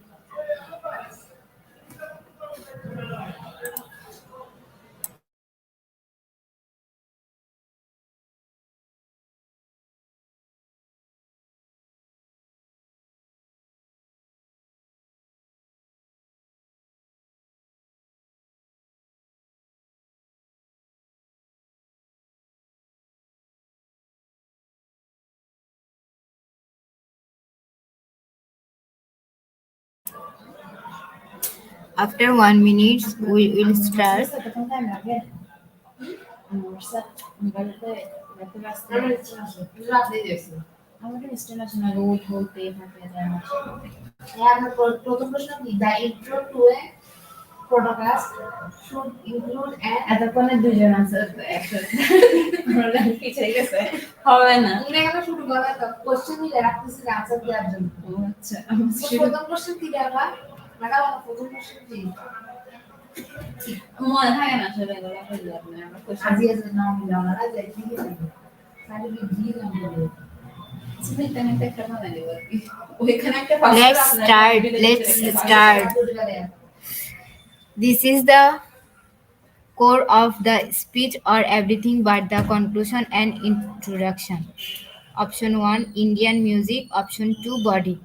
After 1 minute, we will start. আমাদের international road বলতে থাকে প্রথম প্রশ্ন কি the intro to a podcast should include এতক্ষণে দুজন answer একসাথে পিছিয়ে গেছে হবে না এখানে শুরু করা তো কোশ্চেন নিলে রাখতেছি আনসার দেওয়ার জন্য আচ্ছা প্রথম কোশ্চেন কি দেবা ম্যাডাম প্রথম কোশ্চেন কি মনে থাকে না আসলে এগুলো আজি আজি নাম মিলাও না যাই কি খালি জি নাম বলে Let's start. This is the core of the speech or everything but the conclusion and introduction. Option 1 Indian music, option 2 body.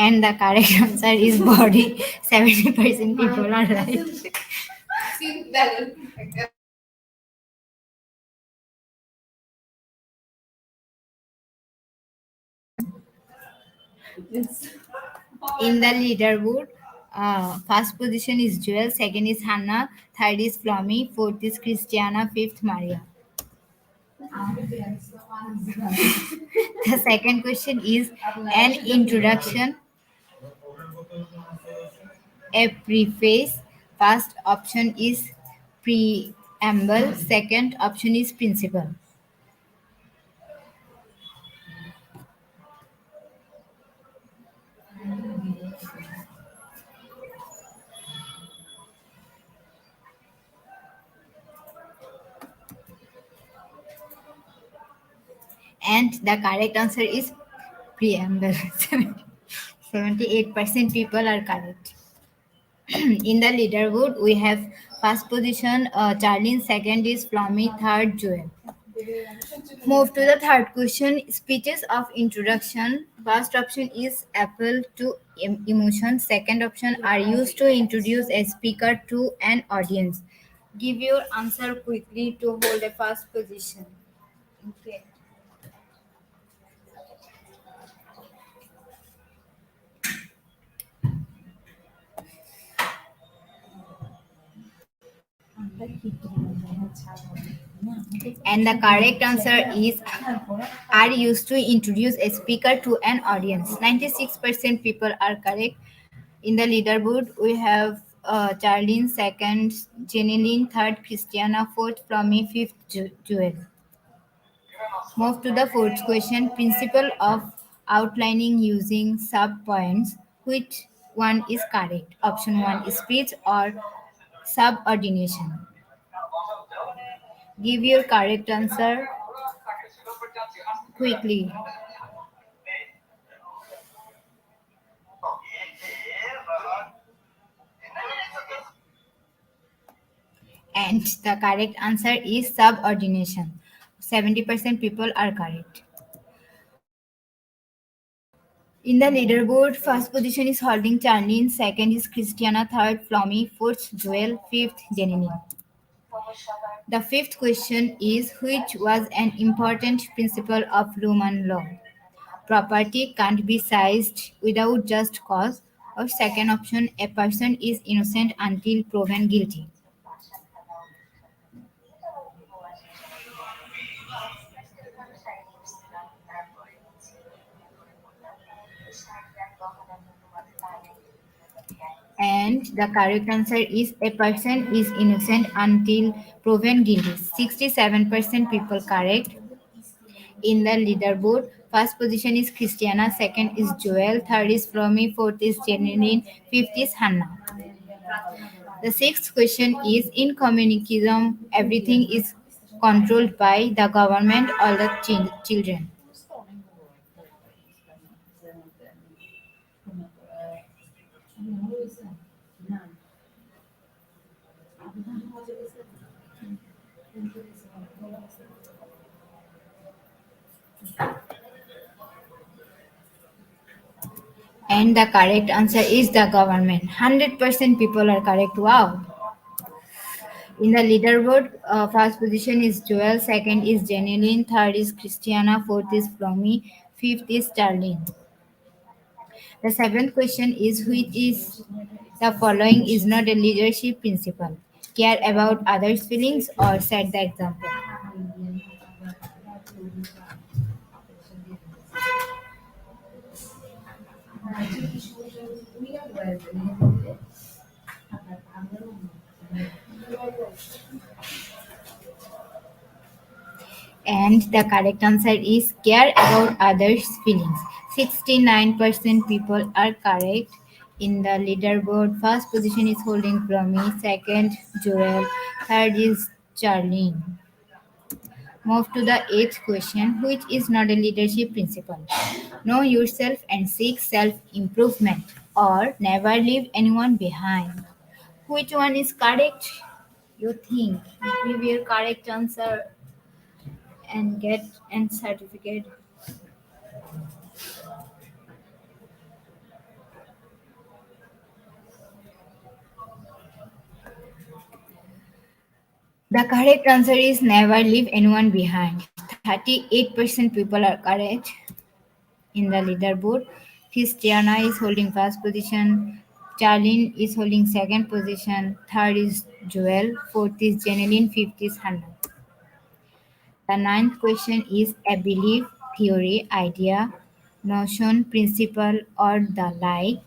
And the correct answer is body. 70% people are right. In the leaderboard, first position is Joel, second is Hannah, third is Flomi, fourth is Christiana, fifth Maria. The second question is an introduction, a preface. First option is preamble, second option is principle. And the correct answer is preamble. 78% people are correct. In the leaderboard, we have first position Charlene, second is Flomi, third Joel. Move to the third question. Speeches of introduction. First option is appeal to emotion. Second option are used to introduce a speaker to an audience. Give your answer quickly to hold a first position. Okay. And the correct answer is are used to introduce a speaker to an audience. 96% people are correct. In the leaderboard, we have Charlene, second, Jeneline, third, Christiana, fourth, Flomi, fifth, Joel. Move to the fourth question. Principle of outlining using sub points. Which one is correct? Option 1 is speech or subordination. Give your correct answer quickly. And the correct answer is subordination. 70% people are correct. In the leaderboard, first position is holding Charlene, second is Christiana, third Flomi, fourth Joel, fifth Jenny. The fifth question is which was an important principle of Roman law? Property can't be seized without just cause. Or second option, a person is innocent until proven guilty. And the correct answer is a person is innocent until proven guilty. 67% people correct. In the leaderboard, first position is Christiana, second is Joel, third is Flomi, fourth is Jeneline, fifth is Hannah. The sixth question is in communism, everything is controlled by the government or the children. And the correct answer is the government. 100% people are correct. Wow. In the leaderboard, first position is Joel, second is Jeneline, third is Christiana, fourth is Flomi, fifth is Starlene. The seventh question is which is the following is not a leadership principle? Care about others' feelings or set the example. And the correct answer is care about others' feelings. 69% people are correct. In the leaderboard, first position is holding Promi, second Joel, third is Charlene. Move to the eighth question, which is not a leadership principle. Know yourself and seek self improvement, or never leave anyone behind. Which one is correct? You think? Give your correct answer and get a certificate. The correct answer is never leave anyone behind. 38% people are correct. In the leaderboard, Christiana is holding first position, Charlene is holding second position, third is Joel, fourth is Jeneline, fifth is Hannah. The ninth question is a belief, theory, idea, notion, principle, or the like.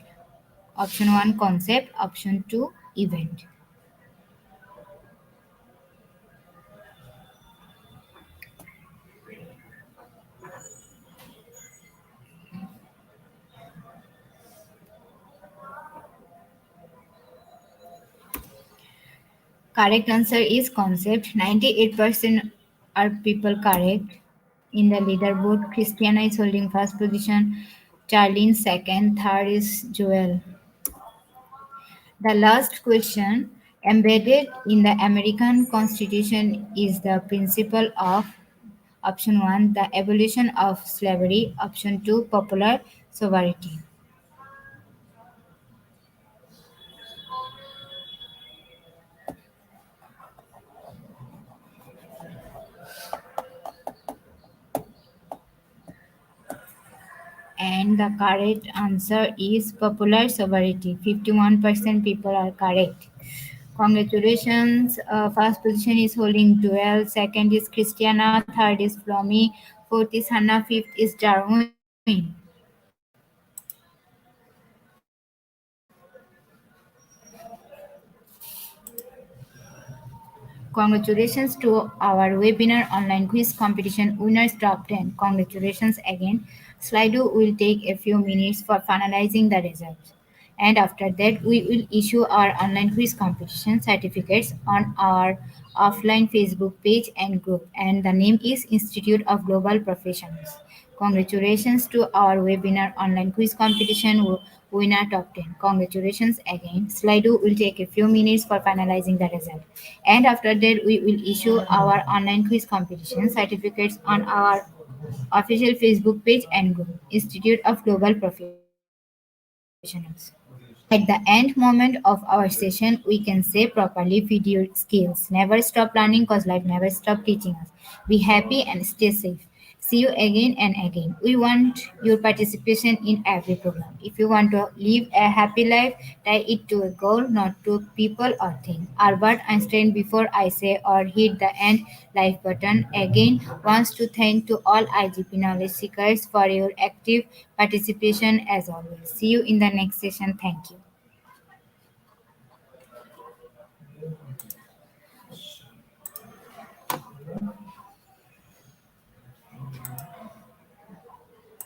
Option 1 concept, option 2 event. Correct answer is concept. 98% are people correct. In the leaderboard, Christiana is holding first position, Charlene second, third is Joel. The last question, embedded in the American Constitution is the principle of option 1, the abolition of slavery, option 2, popular sovereignty. And the correct answer is popular sovereignty. 51% people are correct. Congratulations. First position is holding Joel, second is Christiana, third is Flomi, fourth is Hannah, fifth is Darwin. Congratulations to our webinar online quiz competition winners top 10. Congratulations again. Slido will take a few minutes for finalizing the results. And after that, we will issue our online quiz competition certificates on our offline Facebook page and group. And the name is Institute of Global Professionals. Congratulations to our webinar online quiz competition winner top 10. Congratulations again. Slido will take a few minutes for finalizing the result. And after that, we will issue our online quiz competition certificates on our official Facebook page and group, Institute of Global Professionals. At the end moment of our session, we can say properly video skills. Never stop learning because life never stop teaching us. Be happy and stay safe. See you again and again. We want your participation in every program. If you want to live a happy life, tie it to a goal, not to people or things. Albert Einstein, before I say or hit the end live button, again wants to thank to all IGP knowledge seekers for your active participation as always. See you in the next session. Thank you.